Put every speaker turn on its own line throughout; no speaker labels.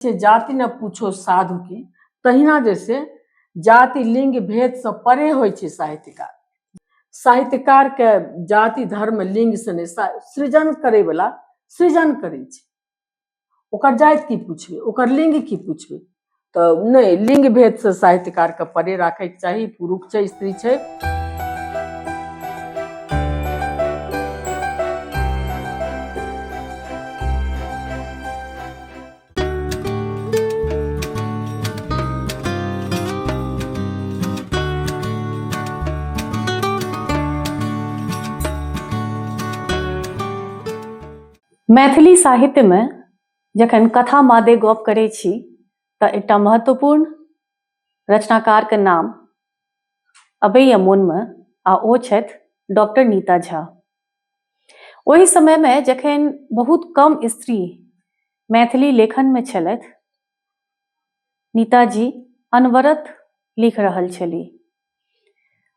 से जाति न पूछो साधु की, तहिना जैसे जाति लिंग भेद से परे होइ छै साहित्यकार। साहित्यकार के जाति धर्म लिंग से नहीं, सृजन करे वाला सृजन करे छै। ओकर जाति की पूछबे, ओकर लिंग की पूछबे, तो नहीं, लिंग भेद से साहित्यकार के परे राखे के चाहिए। पुरुष छै स्त्री छै।
मैथिली साहित्य में जखन कथा मादे गप करै छी तऽ एकटा महत्वपूर्ण रचनाकार के नाम अबैया मोन में, आ ओ छथि डॉक्टर नीता झा। ओहि समय में जखन बहुत कम स्त्री मैथिली लेखन में छलथि, नीता जी अनवरत लिख रहल छलीह।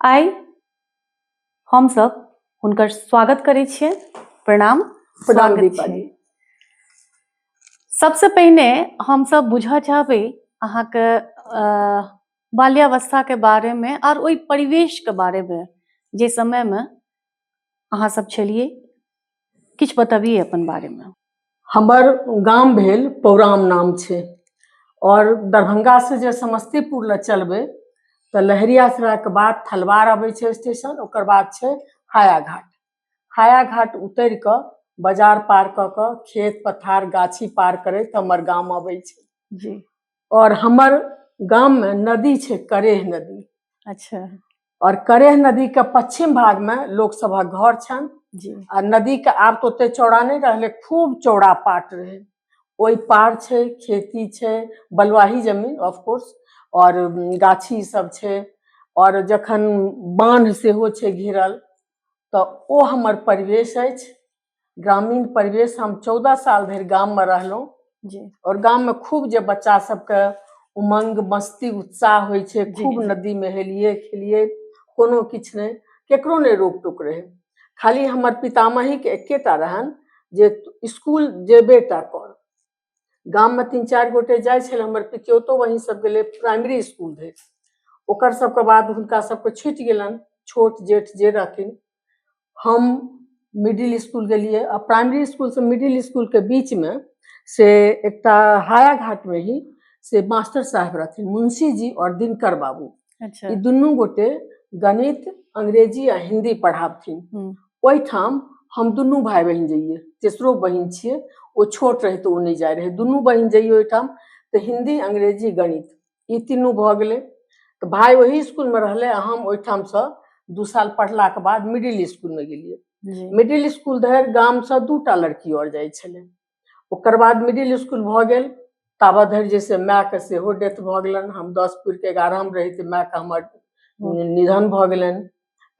आइ हम सब हुनकर स्वागत करै छियै। प्रणाम।
दीपा जी।
सबसे पहिने हम सब बुझऽ चाहबै अहाँके बाल्यावस्था के बारे में और ओई परिवेश के बारे में जे समय में अहाँ सब छलिए, किछ बताबिए अपन बारे में।
हमर गाम भेल पौराम नाम छै, और दरभंगा से जे समस्तीपुर ल चलबै तऽ लहरियासराय के बाद थलवार अबै छै स्टेशन, ओकर बाद छै हायाघाट। हायाघाट उतर कऽ बाजार पार कऽ कऽ खेत पथार गाछी पार करैत हमर गाम अबै छै
जी।
और हमर गाम में नदी छै करेह नदी।
अच्छा।
और करेह नदी के पश्चिम भाग में लोक सभक घर छन
जी।
आ नदी के आब तो ओते चौड़ा नहीं रहले, खूब चौड़ा पाट रहे। ओई पार छै, खेती छै, बलुआही जमीन ऑफ कोर्स, और गाछी सब छै, और जखन बांध सेहो छै घेरल, तो ओ हमर परिवेश अछि, ग्रामीण परिवेश। हम 14 साल धरि गाम में रहलहुँ
जी।
और गाम में खूब जे बच्चा सबके उमंग मस्ती उत्साह होइ छै, खूब नदी में हेलिए खेलिए, कोनो किछ नहीं, केकरो नहीं रोक टोक रहे। खाली हमर पितामही के एकेटा रहन जे स्कूल जेबे टा कर। गाम में 3-4 गोटे जाय छले, हमर पितियोतो वहीं सब गेले प्राइमरी स्कूल धरि, ओकर सबके बाद हुनका सबके छुटि गेलन, छोट जेठ जे रहथिन। हम मिडिल स्कूल गेलिए, आ प्राइमरी स्कूल से मिडिल स्कूल के बीच में से एकटा हायाघाट में ही से मास्टर साहब रहथिन, मुंशी जी और दिनकर बाबू।
अच्छा।
ई दुनू गोटे गणित, अंग्रेजी आ हिंदी पढ़ाबथिन। ओहिठाम हम दुनू भाई बहिन जइए, तेसरो बहिन छिए, ओ छोट रहे तो ओ नहीं जाए रहे, दुनू बहिन जइए ओहिठाम। तो हिंदी अंग्रेजी गणित ई तीनू भ गेले। तो भाई वही स्कूल में रहले, हम ओहिठाम से 2 साल पढ़ला के बाद मिडिल स्कूल में गेलिए। मिडिल स्कूल धरि गाम से 2टा लड़की और जाय छले। ओकर बाद मिडिल स्कूल भ गेल, ताबत धरि जैसे माय के सेहो डेथ भ गेलन। हम 10 पुर के 11 में रही तो माय के हमर निधन भ गेलन।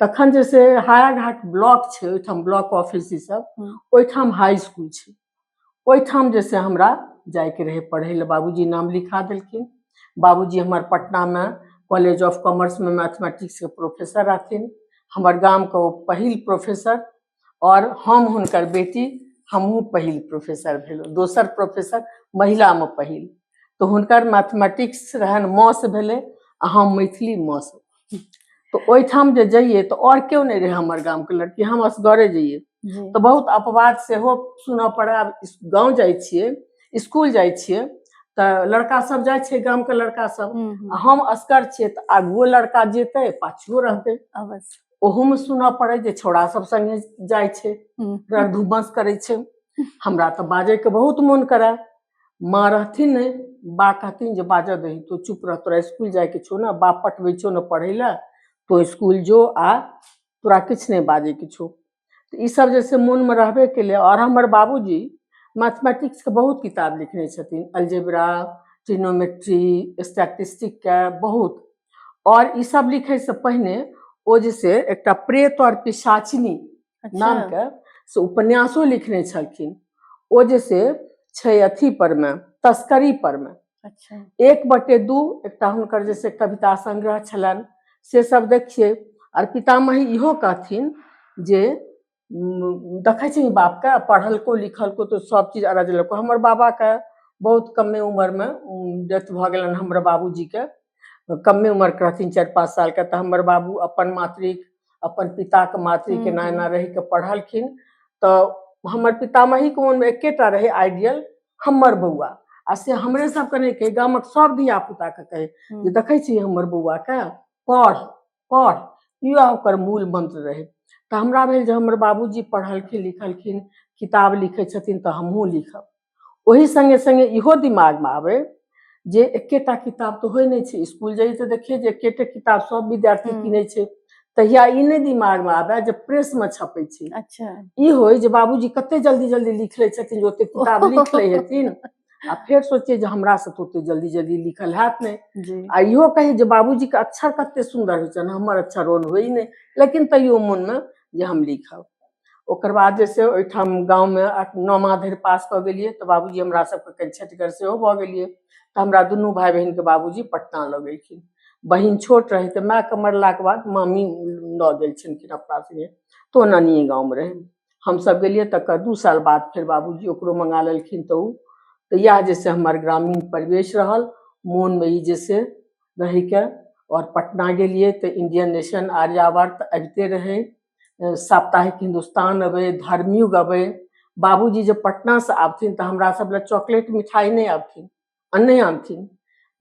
तखन जैसे हायाघाट ब्लॉक छै, ओहिठाम ब्लॉक ऑफिस ई सब, ओहिठाम हाई स्कूल छै, ओहिठाम जैसे हमरा जाय के रहे पढ़े ले। बाबूजी नाम लिखा देलखिन। बाबूजी हमर पटना में कॉलेज ऑफ कॉमर्स में मैथमेटिक्स के प्रोफेसर रहथिन, हमर गाम के पहिल प्रोफेसर, और हम हुनकर बेटी, हमहू पहिल प्रोफेसर भेलहुँ, दोसर प्रोफेसर महिला में पहिल। तो हुनकर मैथमेटिक्स रहन माँ से भेले, आ हम मैथिली माँ से। तो ओहिठाम जे जाइए तो और क्यों नहीं रहे हमर गाम के लड़की, हम असगरे जाइए। तो बहुत अपवाद सेहो सुनऽ पड़े। आब गाँव जाय छिए, स्कूल जाय छिए, तो लड़का सब जाय छै, गाम के लड़का सब, हम असगर छिए, तो आगुओ लड़का जेते पाछुओ रहते।
अवश्य
ओहू में सुनऽ पड़े जे छौड़ा सब संगे जाय छै, धुमस करे छै। हमरा तो बाजे के बहुत मन करे। माँ रहथिन ने, बा कहथिन जे बाजऽ दही, तो चुप रह, तोरा स्कूल जाय के छो ना, बाप पटबै छो ना पढ़े ला, तो स्कूल जो आ, तोरा किछ नहीं बाजे के छो। तो ई सब जैसे मन में रहबे केले। और हमर बाबूजी मैथमेटिक्स के बहुत किताब लिखने छथिन, अलजेब्रा, ट्रिग्नोमेट्री, स्टैटिस्टिक के बहुत। और ई सब लिखे से पहिने ओ जैसे एकटा प्रेत और पिशाचिनी नाम के से उपन्यासो लिखने छलखिन। ओ जैसे छै अथी पर में, तस्करी पर में। अच्छा। 1/2 एकटा हुनकर जैसे कविता संग्रह छलन, से सब देखिए। और पितामही इहो कहथिन जे देखै छी बाप के पढ़लको लिखलको तो सब चीज अरजलको। हमर बाबा के बहुत कमे उम्र में डेथ भ गेलन हमर बाबूजी के। कमे उम्र के रहथिन, 4-5 साल के। तो हमर बाबू अपन मातृक, अपन पिता के मातृक एना एना रही के पढ़लखिन। तो हमर पितामही के मन में एकेटा रहे आइडियल, हमर बौआ। आ से हमरे सबके नहीं कहे, गामक सब धिया पुता के कहे जे देखै छी हमर बौआ के, पढ़ पढ़, इहो ओकर मूल मंत्र रहे। तो हमरा भेल जे हमर बाबूजी पढ़लखिन लिखलखिन, किताब लिखै छथिन तो हमहूँ लिखब। ओही संगे संगे इहो दिमाग में आवे जे एकेटा किताब तो होय नहीं छै, स्कूल जाइए तो देखिए जे एकेटा किताब सब विद्यार्थी किनै छै। तहिया ई नहीं दिमाग में आवे जे प्रेस में छपै छै।
अच्छा,
ई होय जे बाबूजी कते जल्दी जल्दी लिख लै छथिन जे ओते किताब लिख लै हेथिन। आ फिर सोचिए जे हमरा से तो ओते जल्दी जल्दी लिखल हैत नहीं। आ इहो कही जे बाबूजी के अक्षर कते सुंदर होय छन, हमर अक्षर ओहन होय नहीं, लेकिन तैयो मन में जे हम लिखब। ओकर बाद जैसे ओहिठाम गाँव में 9मा धरि पास क गेलिए तो बाबूजी हमरा सबके छठिगर सेहो भ गेलिए। तो हमरा दुनू भाई बहन के बाबूजी पटना ल गेलखिन। बहिन छोट रही तो माँ के मरला के बाद मामी ल गेल छलखिन अपना संगे। तो नानिये गाँव में रहे, हम सब गेलिए। तकर 2 साल बाद फिर बाबूजी ओकरो मंगा लेलखिन। तो यह जैसे हमार ग्रामीण परिवेश रहल, मोन में ई जैसे रही के। और पटना गेलिए तो इंडियन नेशन, आर्यावर्त अबिते रहे, साप्ताहिक हिंदुस्तान अबे, धर्मयुग अबे। बाबूजी जब पटना से आबथिन तो हमरा सब ले चॉकलेट मिठाई नहीं आबथिन, नहीं आनथिन,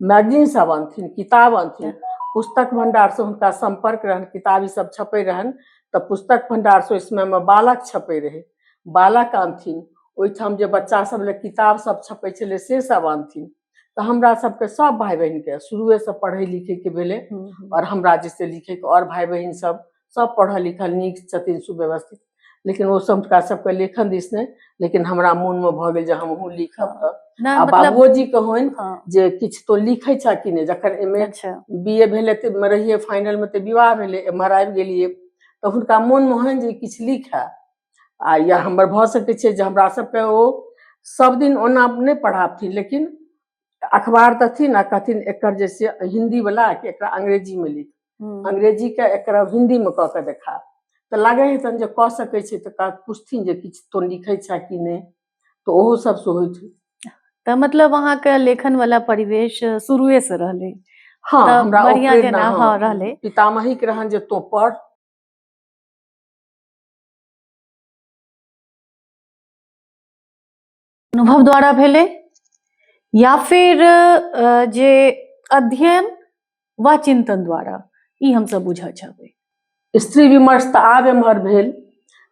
मैगजीन सब आनथिन, किताब आनथिन। पुस्तक भंडार से हुनका संपर्क रहन, किताब ई सब छपे रहन। तो पुस्तक भंडार से इस समय में बालक छपे रहे, बालक आनथिन। ओहिठाम जे बच्चा सब ले किताब सब छपे छले से सब आनथिन। तो हमरा सबके सब भाई बहन के शुरुए से पढ़े लिखे के भेले। और हमरा जैसे लिखे के और भाई बहन सब पढ़ल लिखल नीक छथिन, सुव्यवस्थित। लेकिन वो सब का सबके लेखन दिस नहीं, लेकिन हमरा मन में भ गेल जे हमहूँ लिखब। आ बाबूजी के होइन जे किछ तो लिखे छ कि नहीं। जखन एमए बीए भेले त रहिए फाइनल में, तो विवाह भेले, एम्हर आबि गेलिए। तो हुनका मन में होइन जे किछ लिखे। आ या हमर भ सकै छै जे हमरा सबके ओ सब दिन ओना नहीं पढ़ाबथिन, लेकिन अखबार दथिन आ कहथिन एकर जैसे हिंदी वाला कि एकरा अंग्रेजी में लिख, अंग्रेजी के एकरा हिंदी में क के देखा। तो लागे हेतन जे क सकै छै तो पूछथिन जे किछ तो लिखे छ कि नहीं। तो ओहो सब से होय छै।
तो मतलब वहाँ के लेखन वाला परिवेश शुरुए से रहले।
हाँ, हमरा
बढ़िया जेना हाँ रहले।
पितामही के रहन जे तो पढ़।
अनुभव द्वारा भेले या फिर जे अध्ययन व चिंतन द्वारा, ई हम सब बुझा चाहबे।
स्त्री विमर्श तो आब एम्हर भेल।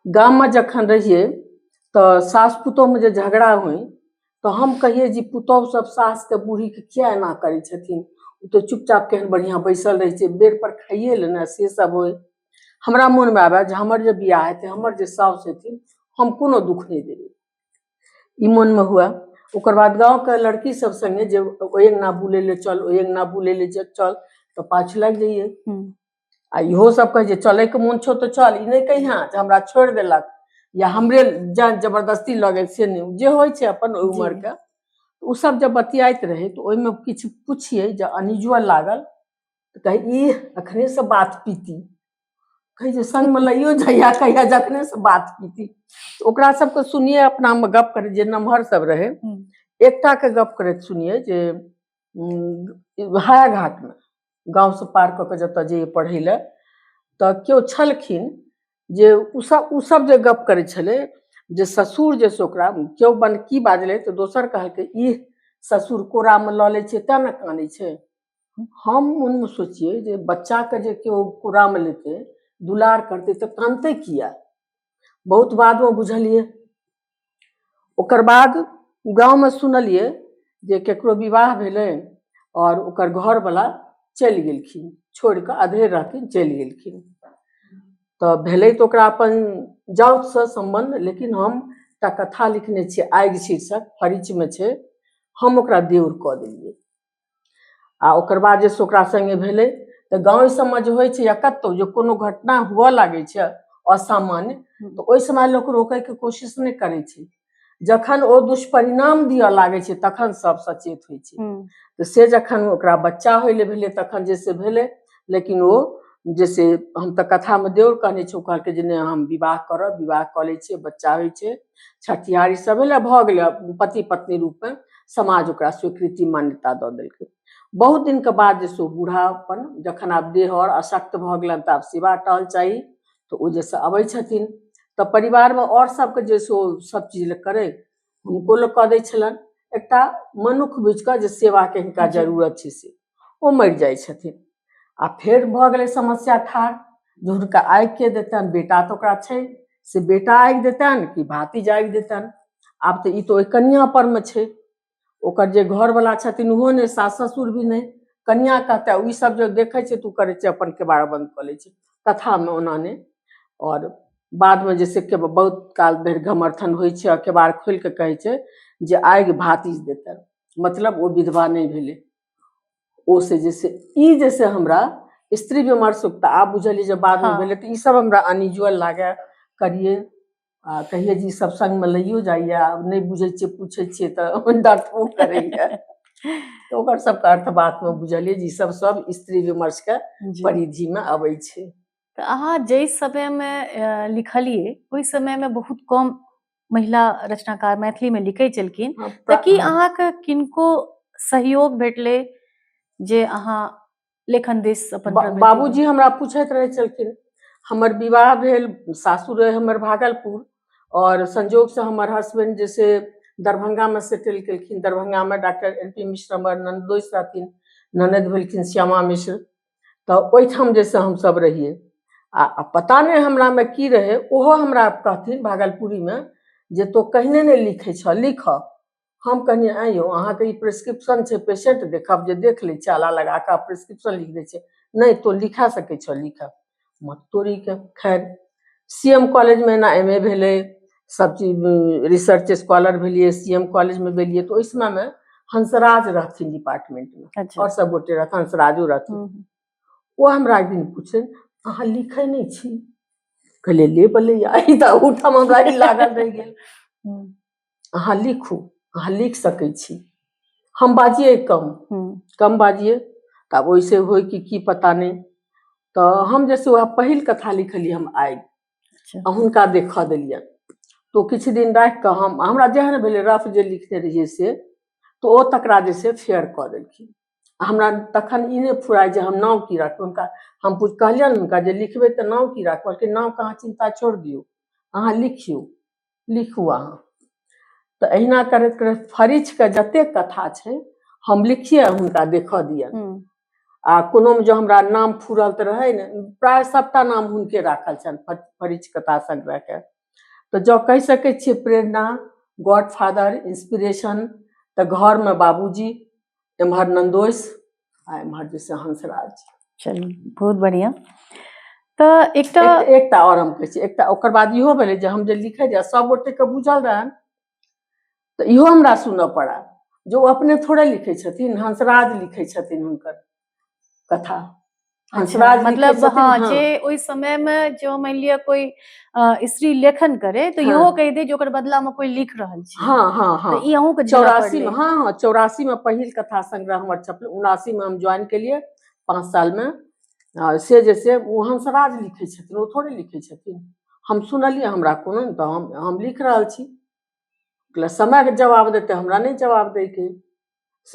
गाम में जखन रहिए तो सास पुतोह में जे झगड़ा हुई तो हम कहिए जी पुतोह सब सास के बूढ़ी के किया एना करे छथिन, तो चुपचाप केहन बढ़िया बैसल रहे छे, बेर पर खाइए लेना, से सब होय। हमरा मन में आवे जे हमर जे बियाह हेते, हमर जे सास हेथिन, हम कोनो दुख नहीं देबे, ई मन में हुआ। ओकर बाद गाँव के लड़की सब संगे जे ओएंगना बुले ले चल, ओएंगना बुले ले चल, तो पाछू लग जाइए। आ इहो सब कहे जे चले के मन छो तो चल, ई नहीं कहिया जे हमरा छोड़ देलक या हमरे जान जबरदस्ती लगे, से नहीं। जे होय छे अपन उम्र के उ सब जब बतियाइत रहे तो ओइ में किछ पूछिए जे अनयूजुअल लागल तो कहे ई अखने से बात पीती, कहे जे संग में लइयो जाइया, कहिया जखने से बात पीती। तो ओकरा सबके सुनिए, अपना में गप करे जे नमहर सब रहे। एकटा के गप करैत सुनिए जे हाया घाट में गाँव से पार क के जतऽ जे पढ़ै ले, तो केओ छलखिन जे उ सब जे गप करे छले जे ससुर जे से ओकरा केओ की बाजले तो दोसर कहलकै ई ससुर कोरा में ल ले छे तें न कानै छे। हम मन में सोचिए जे बच्चा के जे केओ कोरा में लेते, दुलार करते तो कानते किया। बहुत बाद में बुझलिए। ओकर बाद गाँव में सुनलिए जे केकरो विवाह भेले और ओकर घर वाला चलि गेलखिन, छोड़ के अधेर रहथिन चलि गेलखिन। तो भेले तो ओकरा अपन जाउत से संबंध, लेकिन हम एकटा कथा लिखने छियै आगि शीर्षक, फरिच में छे, हम ओकरा देउर क देलिए। आ ओकर बाद जे ओकरा संगे भेले तो गाँव सब में जे होय छे या कतौ जे कोनो घटना हुआ लागे छे असामान्य, तो ओइ समय लोक रोके के कोशिश नहीं करे छे। जखन ओ दुष्परिणाम दिया लागे छे तखन सब सचेत होय छे। तो से जखन ओकरा बच्चा होय ले भेले तखन जैसे भेले, लेकिन वो जैसे हम तो कथा में देउर कहने छे, कहलके जे हम विवाह करब, विवाह क ले छे, बच्चा होय छे, छठियारी सब भेले, भ गेले पति पत्नी रूप में समाज ओकरा स्वीकृति मान्यता दऽ देलकै। बहुत दिन के बाद जैसे बूढ़ापन जखन आब देह और अशक्त भऽ गेलनि तऽ आब सेवा टहल चाही, तऽ ओ जैसे अबै छथिन तऽ परिवार में और सबके जैसे ओ सब चीज करे हुनको लोग कऽ दै छलनि। एकटा मनुख बुझि कऽ जे सेवा के हिनका जरूरत छै से ओ मरि जाइ छथिन। आ फेर भऽ गेलै समस्या ठाढ़ जे हुनका आगि के देतनि, बेटा तऽ ओकरा छै से बेटा आगि देतनि कि भातिज आगि देतनि। आब तऽ ई तऽ ओहि कनिया पर में छै, ओकर जे घर वाला छथिन ओहो नहि, सास ससुर भी नहीं, कनिया कहता ई सब जो देखे छै तू करे छै अपन केबाड़ बंद कऽ लै छै कथा में ओना ने। और बाद में जैसे के बहुत काल धरि घमर्थन होइ छै, केबाड़ खोलि के कहै छै जे आगि भातिज देतनि, मतलब ओ विधवा नहीं भेलै। ओ से जैसे ई जैसे हमरा स्त्री विमर्शकता आब बुझलिए जे बाद में भेलै, तऽ ई सब हमरा अनयूजुअल लागे करिए। आ कहिए जी सब संग में लइयो जाइए, आब नहीं बुझे छियै पूछे छियै तऽ डरबो करैए। तो ओकर सबके अर्थ बात में बुझलिए जी सब स्त्री विमर्श के परिधि में अबै छै।
तो अहाँ जै समय में लिखलिए ओहि समय में बहुत कम महिला रचनाकार मैथिली में लिखै छलखिन, तऽ की अहाँके किनको सहयोग भेटलै जे अहाँ लेखन दिस अपन
बाबूजी हमरा पूछैत रहे छलखिन। हमर विवाह भेल, सासुर रहे हमर भागलपुर, और संजोग से हमर हस्बैंड जैसे दरभंगा में सेटल केलखिन। दरभंगा में डॉक्टर एन.पी. मिश्र हमर ननदोइस रहथिन, ननद भेलखिन श्यामा मिश्र, तऽ ओहिठाम जैसे हम सब रहिए। आ पता नहीं हमरा में की रहे, ओहो हमरा कहथिन भागलपुरी में जे तो कहने नहीं लिखे छ, लिख। हम कहनी आइयो अहाँ के प्रिस्क्रिप्शन छै, पेशेंट देखब जे देख ले चाला लगा के प्रिस्क्रिप्शन लिख दे छै, नहीं तो लिखा सके छ लिख। मत तोरी के खैर सीएम कॉलेज में ना एमए भेले, सब चीज रिसर्च स्कॉलर भेलिए, सीएम कॉलेज में भेलिए। तो इस समय में हंसराज रहथिन डिपार्टमेंट में, और सब गोटे रहथिन, हंसराजो रहथिन। वो हमरा एक दिन पूछे अहाँ लिखे नहीं छी, कहले ले बले आई त उठम हमरा ही लागल रह गेल। अहाँ लिखू, अहाँ लिख सकै छी। हम बाजिए कम बाजिए, तब वैसे हो कि पता नहीं। तो हम जैसे वह पहिल कथा लिखलिए हम आगि, हुनका देखा देलिए। तो किछ दिन राख के हम हमरा जेहन भेले रफ जे लिखने रहिए से, तो ओ तकरा जैसे फेयर कऽ देलखिन। हमरा तखन ई नहीं फुराय जे हम नाम की राखू। हुनका हम कहलियनि हुनका जे लिखबै तऽ नाम की राखू, कहलकै नाम के अहाँ चिंता छोड़ दियौ, अहाँ लिखियौ, लिखू अहाँ। तो अहिना करैत करैत फरिच के जतेक कथा छै हम लिखिए हुनका देखा दियनि। आ कोनो में जो हमरा नाम फुरल तऽ रहे ने, प्राय सबटा नाम हुनके राखल छनि फरिच कथा संग्रह के। तो जो कह सके छियै प्रेरणा, गॉडफादर, इंस्पिरेशन, तो घर में बाबूजी, एम्हर नंदोइस, आ एम्हर जैसे हंसराज।
चलिए बहुत बढ़िया। तो एकटा
और हम कहै छी, एकटा ओकर बाद इहो भेलै जे हम जे लिखे जा सब गोटे के बुझल रहन, तो इहो हमरा सुनऽ पड़ा जो अपने थोड़े लिखे छथिन, हंसराज लिखे छथिन हुनकर कथा।
हंसराज मतलब हाँ, जे ओइ समय में जो मान लिया कोई स्त्री लेखन करे तो इहो कह दे जो ओकर बदला में कोई लिख रहल छै।
हाँ।
तो ई अहूँ के
84 में, हाँ 84 में पहिल कथा संग्रह हमर छपल, 79 में हम ज्वाइन केलिए 5 साल में। से जैसे वो हंसराज लिखे छथिन, वो थोड़े लिखे छथिन। हम सुनलिए हमरा कोनो तो हम लिख रहल छी, समय के जवाब देते हमरा नहीं जवाब दै के,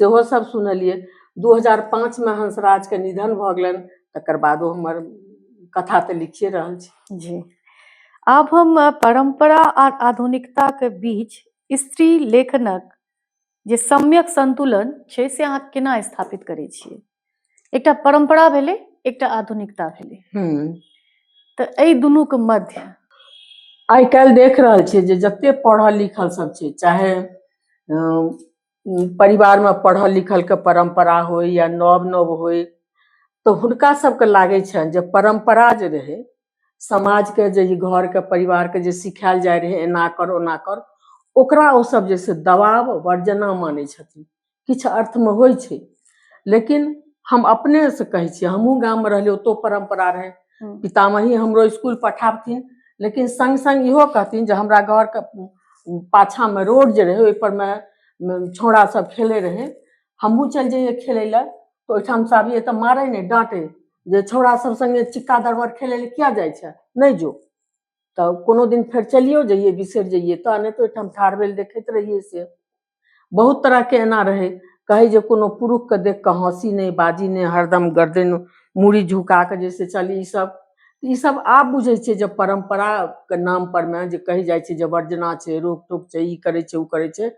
सेहो सब सुनलिए। 2005 में हंसराज के निधन भ गेलन, तकर बादो हमर कथा तो लिखिए रहल छी।
जी, आब हम परंपरा और आधुनिकता के बीच स्त्री लेखनक जे सम्यक संतुलन छै से अहाँ केना स्थापित करै छियै? एकटा परंपरा भेलै, एकटा आधुनिकता भेलै, तऽ एहि दुनू के मध्य
आइ काल्हि देख रहल छियै जे जते पढ़ल लिखल सब छै, चाहे परिवार में पढ़ल लिखल के परंपरा हो या नव होय, तो हुनका सबके लागे छनि जे परंपरा जे रहे समाज के, जे घर के परिवार के जे सिखायल जाय रहे एना कर ओना कर, ओकरा ओ सब जैसे दबाव वर्जना मानै छथिन। किछु अर्थ में होइ छै, लेकिन हम अपने से कहै छियै, हमहूँ गाम में रहलियै, ओतो परंपरा रहे, पितामही हमरो स्कूल पठाबथिन, लेकिन संग संग इहो कहथिन जे हमरा घर के पाछा में रोड जे रहे ओहि पर में छौड़ा सब खेले रहे, हमहूँ चल जाइए खेले ला, तो ओहिठाम से आबिए तो मारे नहीं डांटे जे छौड़ा सब संगे चिक्का दरबर खेले ले किया जाय छै, नहीं जो। तो कोनो दिन फिर चलियो जाइए, बिसर जाइए तो नहीं तो ओहिठाम ठाढ़ भेल देखैत रहिए से। बहुत तरह के एना रहे, कहे जे कोनो पुरुष के देख के हंसी नहीं बाजी नहीं, हरदम गर्दन मूड़ी झुका के जैसे चली, ई सब आब बुझे छे जब परंपरा के नाम पर में जे कही जाय छे जे वर्जना छे, रोक टोक छे, ई करे छे, उ करे छे,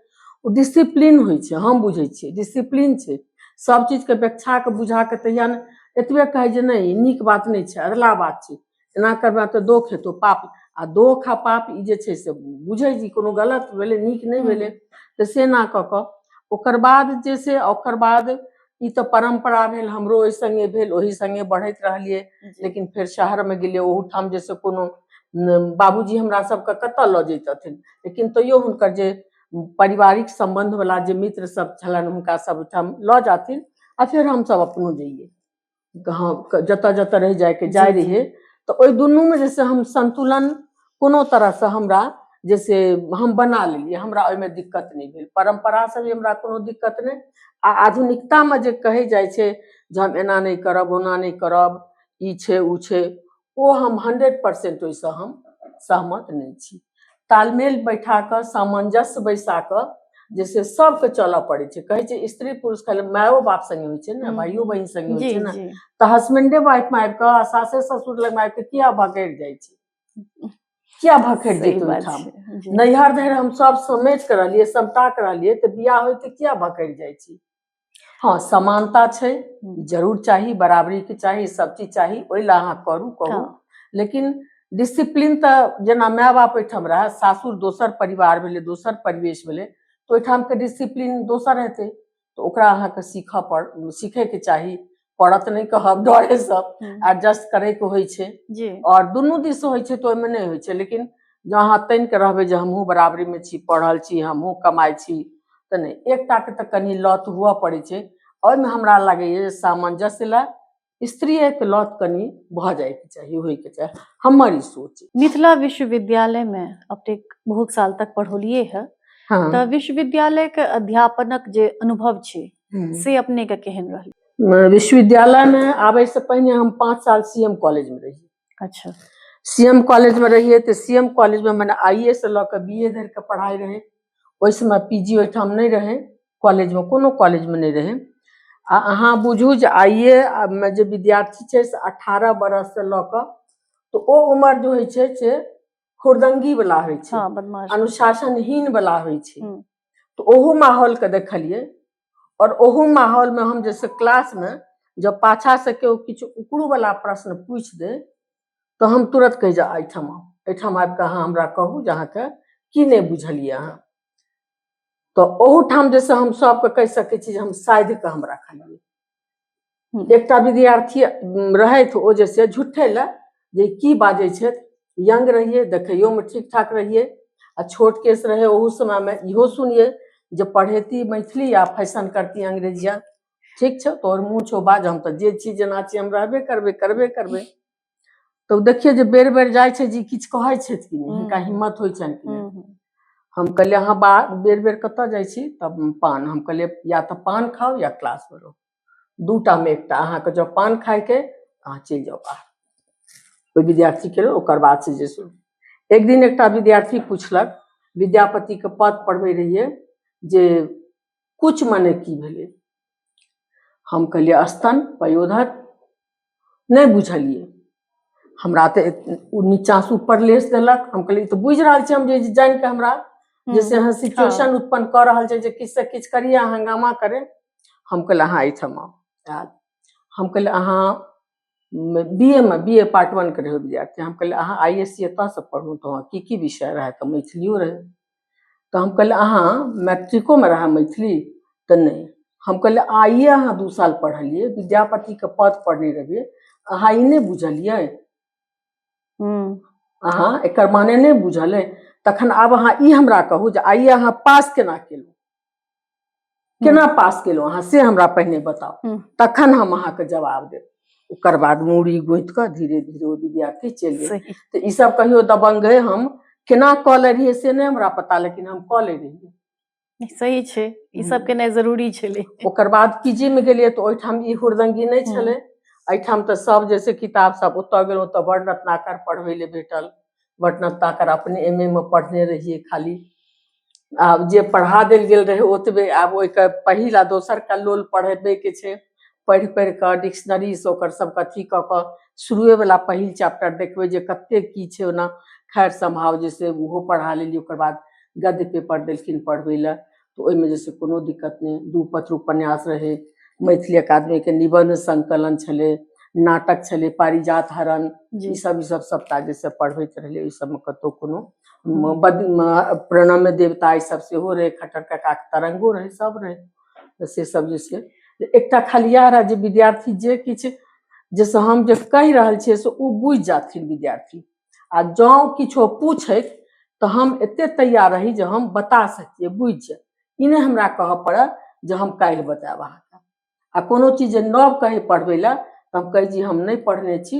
ओ डिसिप्लीन होय छे। हम बुझे छे डिसिप्लीन छे, सब चीज के व्याख्या के बुझा के तहिया ने एतबे कहे जे नहीं नीक बात नहीं छे, अधला बात छे, एना करबा तो दोख हेतौ पाप, आ दोख आ पाप ई जे छे से बुझे जी कोनो गलत भेले नीक नहीं भेले, तो से ना क क ओकर बाद जे से ओकर बाद ई तो परंपरा भेल, हमरो ओहि संगे भेल, ओहि संगे बढ़ैत रहलिए। लेकिन फिर शहर में गेलिए, ओहू ठाम जैसे कोनो बाबूजी हमरा सबके कतऽ लऽ जैतथिन, लेकिन तैयो हुनकर जे पारिवारिक संबंध वाला जे मित्र सब छलनि हुनका सब ठाम लऽ जाथिन, आ फिर हम सब अपनो जइए जतऽ जतऽ रह जाए के जाय रहिए। तो ओहि दुनू में जैसे हम संतुलन कोनो तरह से हमरा जैसे हम बना लेलिए, हमरा ओहिमे दिक्कत नहीं भेल, परंपरा से भी हमरा कोनो दिक्कत नहीं, आ आधुनिकता में जे कहे जाय छे जे हम एना नहीं करब ओना नहीं करब, ई छे उ छे, ओ हम 100% ओइसे हम सहमत नहीं छी। तालमेल बैठा के सामंजस्य बैसा के जैसे सबके चलऽ पड़े छे, कहे छे स्त्री पुरुष खाली मायो बाप संगे होय छे ना, भाइयो बहिन संगे होय छे ना, तो हस्बैंडे वाइफ में आबि के सासे ससुर लग में आबि के किया भकेर जाय छे, किया भकेर जेतै ओहिठाम, नैहर धरि हम सब समेट के रहलिए, समटा के रहलिए, तो बियाह होय तो किया भकेर जाय छी। हाँ समानता छे, जरूर चाहिए, बराबरी के चाहिए, सब चीज चाहिए, ओहि ला अहाँ करू कहू, लेकिन डिसिप्लीन तो जना माय बाप ओहिठाम रहे, सासुर दोसर परिवार भेले, दोसर परिवेश भेले, तो ओहिठाम के डिसिप्लीन दोसर हेतै, तो ओकरा अहाँ के सीखे के चाही, पड़त नहीं कहब डरे सब एडजस्ट करे के होय छे, और दुनू दिस होय छे तो ओहिमे नहीं होय छे, लेकिन जहाँ तैन के रहबे जे हमहू बराबरी में छी, पढ़ल छी, हमहू कमाई छी, तो नहीं एकटा के तो कनी लत हुआ पड़े छे, ओहिमे हमरा लागैए सामंजस्य ला स्त्री के लत कनी भ जाए के चाहिए, होय के चाहिए, हमर ई सोच।
मिथिला विश्वविद्यालय में अपने बहुत साल तक पढ़ोलिए है,
हाँ।
तो विश्वविद्यालय के अध्यापनक जे अनुभव छे से अपने के केहन रहल?
विश्वविद्यालय में आबे से पहले हम 5 साल सीएम कॉलेज में रही।
अच्छा।
सीएम कॉलेज में रहिए तो सीएम कॉलेज में मैंने आईए से लऽ के बीए धरि के पढ़ाई रहे, ओहि समय पीजी ओहिठाम नहीं रहे, कॉलेज में कोनो कॉलेज में नहीं रहे। अहाँ बुझू जे आईए में जे विद्यार्थी छे से 18 बरस से लऽ के, तो ओ उम्र जो होय छे से हुरदंगी वाला होय छे, अनुशासनहीन वाला होय छे, तो ओहू माहौल के देखलिए, और ओहू माहौल में हम जैसे क्लास में जब पाछा से केओ किछु उकड़ू वाला प्रश्न पूछ दे, तो हम तुरंत कह जा एठाम आबि के अहाँ हमरा कहू जे अहाँके की नहीं बुझलिए अहाँ, तो ओहू ठाम जैसे हम सबके कह सके छी हम साइध के हम रखलिए। एकटा विद्यार्थी रहे तो ओ जैसे झूठे ला जे की बाजे छे, यंग रहिए, देखइयो में ठीक ठाक रहिए, आ छोट केस रहे, ओहू समय में इहो सुनिए जे पढ़ेती मैथिली या फैशन करती अंग्रेजिया, ठीक छे तोहर मुँह छौ बाज, हम तो जे छी जेना छी हम रहबे करबे। तो देखिए जे बेर बेर जाय छे जी किछ कहै छे कि नहीं, हिनका हिम्मत होय छन कि नहीं। हम कहलिए अहाँ बेर बेर कतऽ जाय छी, तब पान, हम कहलिए या तो पान खाओ या क्लास में रहो, दूटा में एकटा, अहाँ के जब पान खाय के अहाँ चल जाओ बाहर। कोई विद्यार्थी के ओकर बाद से जे एक दिन एकटा विद्यार्थी पूछलक, विद्यापति के पद पढ़बे रहिए, जे कुछ मने की भेले, हम कहलिए स्तन पयोधर, नहीं बुझलिए, हमरा तो नीचा से ऊपर लेस देलक, हम कहलिए तो बुझ रहा छे हम जे जान के हमरा जैसे यहाँ सिचुएशन उत्पन्न कर रहा छे जे किछ से किछ करिए हंगामा करे। हम कहलिए अहाँ एहिठाम आउ, हम कहलिए अहाँ बीए पार्ट 1 के रहे विद्यार्थी, हम कहलिए अहाँ आईएससी एतऽ से पढ़ू, तो की विषय रहे, तो मैथिलियो रहे, तो हम कहलिए अहाँ मैट्रिको में रहा मैथिली, तो नहीं, हम कहलिए आइए अहाँ 2 साल पढ़लिए, विद्यापति के पद पढ़ने रहिए, अहाँ ई नहीं बुझलिए, अहाँ एकर माने नहीं बुझल है, तखन आब अहाँ ई हमरा कहू जे आइए अहाँ पास केना केलू, केना पास केलू अहाँ से हमरा पहिने बताओ, तखन हम अहाँ के जवाब देब। ओकर बाद मूड़ी गोइत के धीरे धीरे वो विद्यार्थी चल गए। तो ई सब कहियो दबंग है, हम केना कऽ ले रहिए से नहीं हमरा पता, लेकिन हम कऽ ले रहिए।
सही छे, ई सब के नहीं जरूरी छले।
ओकर बाद पीजी में गेलिए तो ओहिठाम ई हुरदंगी नहीं छले, एहिठाम तो सब जैसे किताब सब ओतऽ गेलहुँ तो बड़ रत्नाकर पढ़बै ले भेटल, बड़ रत्नाकर अपने एमए में पढ़ने रहिए खाली, आब जे पढ़ा देल गेल रहे ओतबे आब ओहिके पहिल आ दोसर का लोल पढ़ेबे के छै, पढ़ि पढ़ि कऽ डिक्शनरी से ओकर सबके अथी कऽ कऽ शुरुए वाला पहिल चैप्टर देखबै जे कते की छै ओना। खैर सम्हाव जैसे ओहो पढ़ा लेली, ओकर बाद गद्य पेपर देलखिन पढ़बै लए तऽ ओहिमे जैसे कोनो दिक्कत नहि। 2 पत्र उपन्यास रहे, मैथिली अकादमी के निबंध संकलन छलै, नाटक छलै पारिजात हरण,
जी
ई सब सबटा जैसे पढ़बैत रहलै। ओहि सबमे कतौ कोनो प्रणम्य देवता ई सब सेहो रहे, खट्टर काका के तरंगो रहे, सब रहे। तऽ से सब जे छै एकटा खलिया रहे जे विद्यार्थी जे किछु जैसे हम जे कहि रहल छियै से ओ बुझि जाथिन विद्यार्थी। आ जँ किछो पूछै तऽ हम एते तैयार रही जे हम बता सकिए, बुझि जाए। ई नहि हमरा कहऽ पड़े जे हम काल्हि बतायब अहाँके। आ कोनो चीज जे नव कहे पढ़बै लए तऽ हम कहै छी हम नहि पढ़ने छी,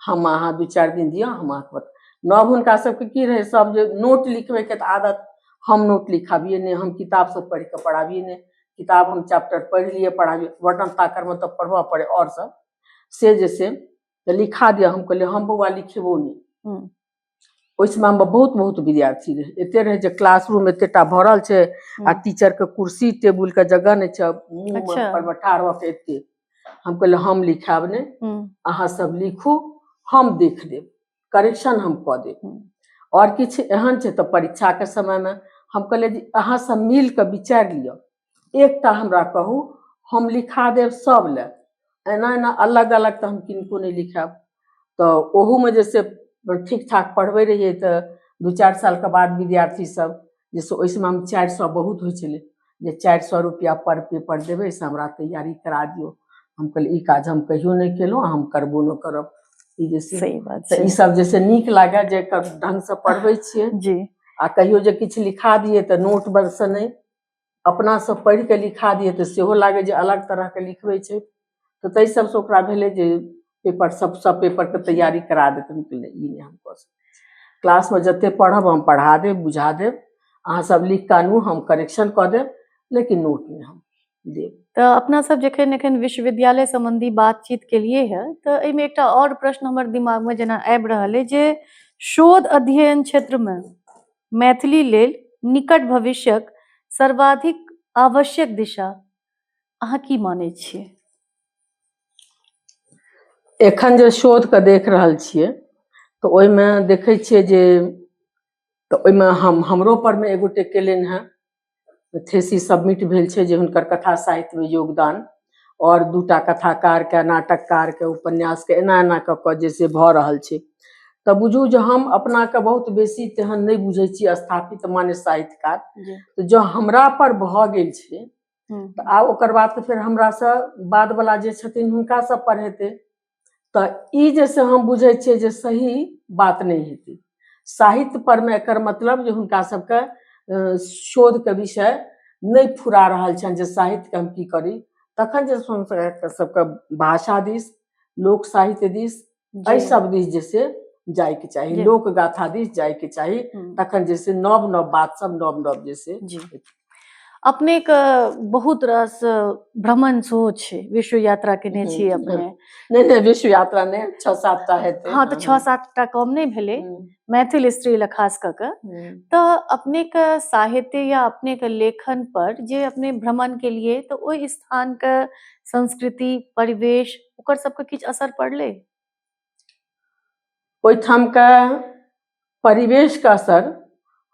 हम अहाँ 2-4 दिन दिअ हम अहाँके बता। नव हुनका सबके की रहे, सब जे नोट लिखबैके तऽ आदत, हम नोट लिखाबिए नहि, हम किताब सब पढ़ि कऽ पढ़ाबिए नहि। किताब हम चैप्टर पढ़ि लिए पढ़ाबिए, वर्णन ताकर में तो पढ़बऽ पड़े और सब से जैसे तो लिखा दिया। हम कहलिए हम बौआ लिखेबो नहीं। ओहि समय में बहुत बहुत विद्यार्थी रहे, एते रहे जे क्लासरूम एतेटा भरल छै आ टीचर के कुर्सी टेबुल के जगह नहीं छै, मुंह पर ठाढ़ भऽ के एते। हम कहलिए हम लिखाब नहीं, अहाँ सब लिखू, हम देख देब, करेक्शन हम कऽ देब। और किछु एहन छै तऽ परीक्षा के समय में हम कहलिए जे अहाँ सब मिल कऽ विचार लिअ, एकटा हमरा कहू हम लिखा देब सब ले, एना एना अलग अलग तो हम किनको नहीं लिखाब। तो ओहू में जैसे ठीक ठाक पढ़बे रहिए तो 2-4 साल के बाद विद्यार्थी सब जैसे ओहि समय में 400 बहुत होइ छलै जे 400 रुपया पर पेपर देबै से हमरा तैयारी करा दियो। हम कहलिए ई काज हम कहियो नहीं केलहुँ, हम करबो न करब। ई जैसे
सही बात
तऽ
छै।
ई सब जैसे नीक लागे जे ढंग से पढ़बै छियै
जी
आ कहियो जे किछु लिखा दिए तऽ नोट बद से नहीं, अपना से पढ़ि के लिखा दिए तऽ सेहो लागे जे अलग तरह के लिखबै छै। तो ताहि सब से ओकरा भेलै जे पेपर सब पेपर के तैयारी करा देते। ई नहीं हम कऽ सकै छी, क्लास में जते पढ़ब हम पढ़ा देब, बुझा देब, अहाँ सब लिख के आनू, हम करेक्शन कऽ देब, लेकिन नोट नहीं हम देब।
तो अपना सब जखन एखन विश्वविद्यालय संबंधी बातचीत केलिए है तो एहिमे एकटा और प्रश्न हमर दिमाग में जेना आबि रहल है जे शोध अध्ययन क्षेत्र में मैथिली लेल निकट भविष्यक सर्वाधिक आवश्यक दिशा अहाँ की मानै छियै?
एखन जे शोध के देख रहल छियै तऽ ओहिमे देखै छियै जे तऽ ओहिमे हमरो पर में एगोटे केलनि हैं, थेसिस सबमिट भेल छै जे हुनकर कथा साहित्य में योगदान, और 2टा कथाकार के, नाटककार के, उपन्यास के एना एना कऽ कऽ जैसे भऽ रहल छै। तऽ बुझू जे हम अपना के बहुत बेसी तेहन नहीं बुझै छी स्थापित माने साहित्यकार। तो जो हमरा पर भऽ गेल छै तऽ आब ओकर बाद तो फिर हमरा से बाद वाला जे छथिन हुनका सब पर हेतै। तऽ ई जैसे हम बुझै छियै जे सही बात नहीं हेतै। साहित्य पर में एकर मतलब जे हुनका सबके शोध के विषय नहीं फुरा रहल छनि जे साहित्य के हम की करी। तखन जे सबके भाषा दिस, लोक साहित्य दिस, एहि सब दिस जैसे जाय के चाहिए, लोक गाथा दिस जाय के चाहिए। तखन जैसे नव नव बात सब नव नव जैसे
अपने के बहुत रस भ्रमण सेहो छै, विश्व यात्रा केने छी अपने।
नहीं विश्व यात्रा नहीं, 6-7 टा हेतै।
हाँ तो 6-7 टा कम नहीं भेले, मैथिल स्त्री ले खास करके। तो अपने के साहित्य या अपने के लेखन पर जे अपने भ्रमण के लिए तो ओहि स्थान के संस्कृति परिवेश ओकर सबके किछ असर पड़ले?
ओहिठाम के परिवेश का असर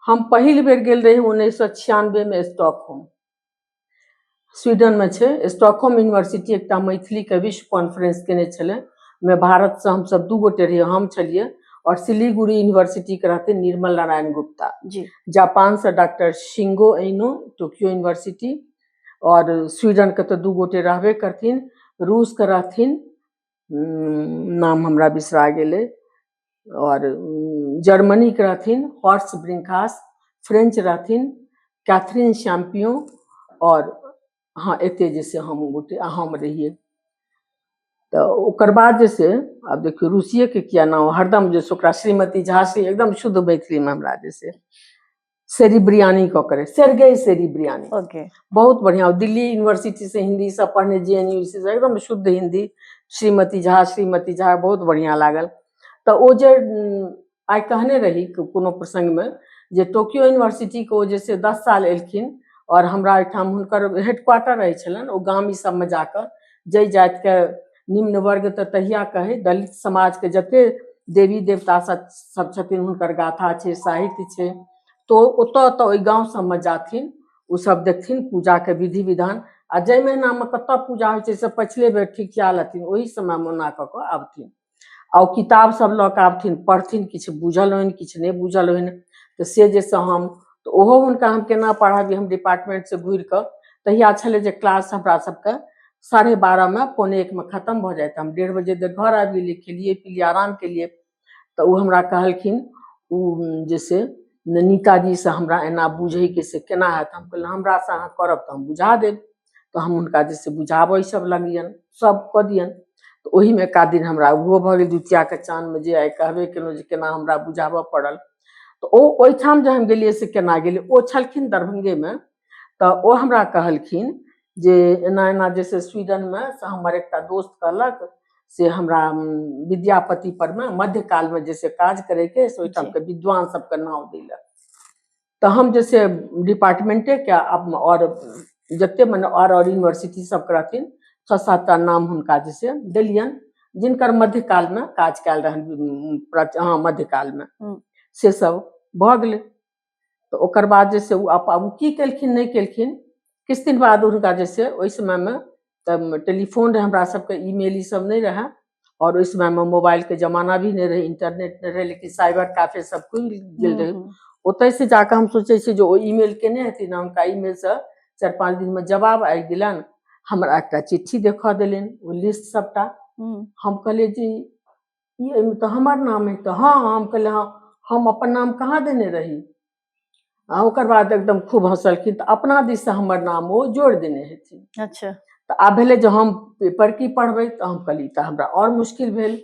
हम पहिल बेर गेल रही 1996 में स्टॉकहोम, स्वीडन में छै। स्टॉकहोम यूनिवर्सिटी एकटा मैथिली के विश्व कॉन्फ्रेंस केने छलै, में भारत से हम सब 2 गोटे रहिए, हम छलिए और सिलीगुड़ी यूनिवर्सिटी के रहते निर्मल नारायण गुप्ता जी, जापान से डॉक्टर शिंगो एनो टोक्यो यूनिवर्सिटी, और स्वीडन के तो 2 गोटे रहबे करथिन, रूस के रहथिन, नाम हमरा बिसरा गेलै, और जर्मनी के रहथिन हॉर्स्ट ब्रिंकहास, फ्रेंच रहथिन कैथरीन शैम्पियो, और हाँ एते जैसे हम गोटे हम रहिए। तो ओकर बाद जैसे अब देखियो रूसिये के किया नाम हरदम जैसे ओकरा श्रीमती झा से एकदम शुद्ध मैथिली में हमरा जैसे सेरिब्रियानी को करे, सेर्गेई सेरिब्रियानी, बहुत बढ़िया, दिल्ली यूनिवर्सिटी से हिंदी सब पढ़ने, जेएनयू से एकदम शुद्ध हिंदी, श्रीमती झा बहुत बढ़िया लागल। तो ओ जे आइ कहने रही कोनो प्रसंग में जे टोक्यो यूनिवर्सिटी को जैसे 10 साल एलखिन और हमरा एठाम हुनकर हेडक्वार्टर रहै छलन ओ गाम ई सबमे जाकर जै जाति के निम्न वर्ग तऽ तहिया कहे दलित समाज के जते देवी देवता सब छथिन हुनकर गाथा छै साहित्य छै तो ओतऽ तऽ ओहि गाँव सबमे जाथिन ओ सब देखथिन पूजा के विधि विधान आ जै महीना में कतऽ पूजा होइ छै से पछिले बेर ठिकिया लेथिन ओहि समय में ओना कऽ कऽ आबथिन आ ओ किताब सब लऽ कऽ आबथिन पढ़थिन किछु बुझल होइन किछु नहि बुझल होइन तऽ से जैसे हम तऽ ओहो हुनका हम केना पढ़ाबी हम डिपार्टमेंट से घुरि कऽ तहिया छलै जे क्लास हमरा सबके 12:30 में 1:45 में खत्म भऽ जाए हम 1:30 बजे तक घर आबि गेलियै खेलिए पिलिए आराम केलिए तऽ ओ हमरा कहलखिन ओ जैसे नीताजी से हमरा एना बुझै के से केना हैत हम कहलियै हमरा से अहाँ करब तऽ हम बुझा देब तऽ हम हुनका जैसे बुझाबै सब लगियन सब कऽ दियन तऽ ओही में एकाध दिन हमरा ओहो भऽ गेल द्वितीया के चाँद में जे आइ कहबे केलहुँ जे केना हमरा बुझाबऽ पड़ल तऽ ओ ओहिठाम जे हम गेलियै से केना गेलियै ओ छलखिन दरभंगे में तऽ ओ हमरा कहलखिन जे एना एना जैसे स्वीडन में से हमर एकटा दोस्त कहलक से हमरा विद्यापति पर में मध्यकाल में जैसे काज करे के से ओहिठाम के विद्वान सबके नाम दिलक तऽ हम जैसे डिपार्टमेंटे के और जते मने और यूनिवर्सिटी सब रहथिन 6-7टा नाम हुनका जैसे दिलियन जिनकर मध्यकाल में काज कैल रहन हाँ मध्यकाल में से सब भऽ गेलै तऽ ओकर बाद जैसे ओ की केलखिन नहीं केलखिन किछु दिन बाद हुनका जैसे ओहि समय में तब टेलीफोन रहे हमरा सबके ईमेल ई सब नहीं रहे और उस समय में मोबाइल के जमाना भी नहीं रहे इंटरनेट नहीं रहे लेकिन साइबर कैफे सब खुल गेल रहे ओतय से जाकर हम सोचे छी जो ईमेल केने हेथिन हुनका ईमेल से 4-5 दिन में जवाब आबि गेलन हमरा एकटा चिट्ठी देखा देलन ओ लिस्ट सबटा हम कहलिए जी ये तो हमर नाम है तो हाँ हम कहलिए हाँ हम अपन नाम कहाँ देने रही ओकर बाद एकदम खूब हंसलखिन तऽ अपना दिस से हमर नाम वो जोड़ देने हेथिन
अच्छा
तऽ आब भेलै जो हम पेपर की पढ़बै तऽ हम कहली तऽ हमरा और मुश्किल भेल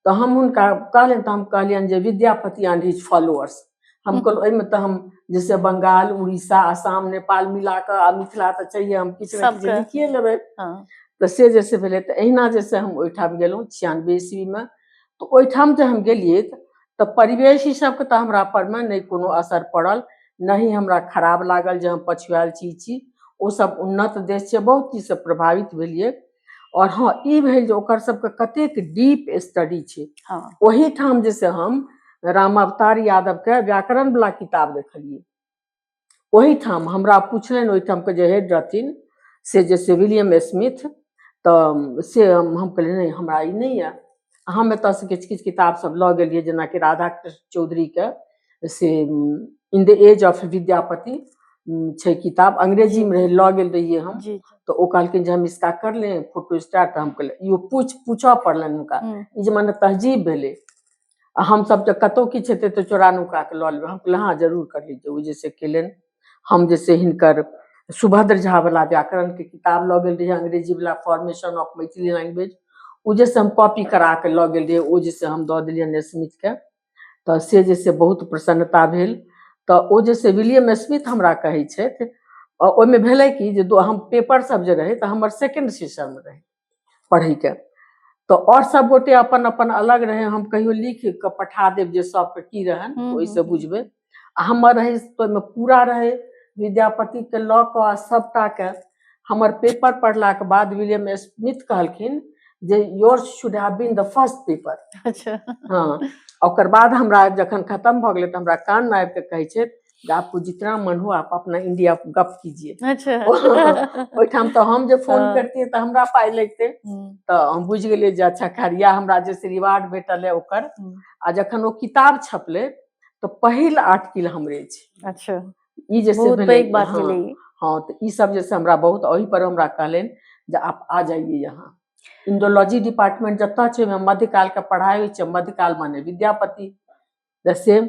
तऽ हम हुनका कहलियनि तऽ हम कहलियनि जे विद्यापति एंड हिज फॉलोअर्स हम कहलहुँ एहिमे तऽ हम जैसे बंगाल उड़ीसा आसाम नेपाल मिला कऽ आ मिथिला तऽ चाहिए हम किछु ने किछु लिखिए लेबै तऽ से जैसे भेलै तऽ एहिना जैसे हम ओहिठाम गेलहुँ 96 ईस्वी में तऽ ओहिठाम जे हम गेलियै तऽ परिवेश ई सबके तऽ हमरा पर में नहि कोनो असर पड़ल नहीं हमरा खराब लागल जे हम पछुआल छी ओ सब उन्नत देश छै बहुत चीज से प्रभावित भेलियै और हाँ ई भेल जे ओकर सबके कतेक डीप स्टडी छै ओही ठाम जैसे हम रामावतार यादव के व्याकरण वाला किताब देखलियै ओही ठाम हमरा पूछलनि ओही ठाम के जे हेड रहथिन से जैसे विलियम स्मिथ तऽ से हम कहलियै नहीं हमरा ई नहीं है हम एतऽ से किछु किछु किताब सब लऽ गेलियै जेनाकि राधाकृष्ण चौधरी के से in the age of Vidyapati छै किताब अंग्रेजी में लऽ गेल रहियै हम तो ओ कहलखिन जे हम इसका कर ले फोटो स्टार्ट हम कहलियै इहो पूछऽ पड़लनि हुनका ई जे मने तहजीब भेलै हम सब जब कतौ किछु हेतै तऽ चोरा नुका के लऽ लेबै हम कहलियै हाँ जरूर कर लीजिए ओ जैसे केलनि हम जैसे हिनकर सुभद्र झा वाला व्याकरण के किताब लऽ गेल रहियै अंग्रेजी वाला फॉर्मेशन ऑफ मैथिली लैंग्वेज ओ जैसे हम कॉपी करा के लऽ गेल रहियै ओ जैसे हम दऽ देलियनि स्मिथ के तऽ से जैसे बहुत प्रसन्नता भेल तऽ ओ जैसे विलियम स्मिथ हमरा कहै छथि ओहिमे भेलै कि जे हम पेपर सब जे रहै तऽ हमर सेकेंड सेशन में रहे पढ़ै के तो और सब गोटे अपन अपन अलग रहे हम कहियो लिख के पठा देब जे सब के की रहन ओइसे बुझबे हमर रहे तो में पूरा रहे विद्यापति के लऽ कऽ सबटा के हमर पेपर पढ़ला के बाद विलियम स्मिथ कहलखिन जे yours should have been the first paper
अच्छा
हाँ ओकर बाद हमरा जखन खत्म भऽ गेलै तऽ हमरा कान में आबि के कहै छै आपको जितना मन हो आप अपना इंडिया गप कीजिए
अच्छा
ओहिठाम तो हम जे फोन करतियै तऽ हमरा पाइ लगते तऽ हम बुझि गेलियै जे अच्छा खैर या हमरा जे रिवार्ड भेटल है ओकर आ जखन ओ किताब छपले तो पहिल आर्टिकल हमरे छै
अच्छा
ई जैसे
बहुत
भेलै
पैघ बात भेलै
हाँ तो ई सब जैसे हमरा बहुत ओही पर हमरा कहलनि जे आप आ जाइए यहाँ इंडोलॉजी डिपार्टमेंट जतऽ छै मध्यकाल के पढ़ाई होइ छै मध्यकाल माने विद्यापति जैसे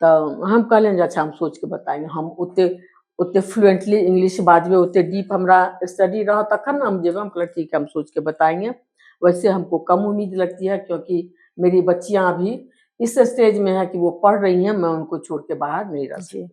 तो हम कहलियनि अच्छा हम सोच के बताएंगे हम उतने फ्लुएंटली इंग्लिश बाजबे उतने डीप हमरा स्टडी रहा तखन ना हम जेबे हम कहले ठीक है हम सोच के बताएंगे वैसे हमको कम उम्मीद लगती है क्योंकि मेरी बच्चियां अभी इस स्टेज में है कि वो पढ़ रही हैं मैं उनको छोड़ के बाहर नहीं रह सकती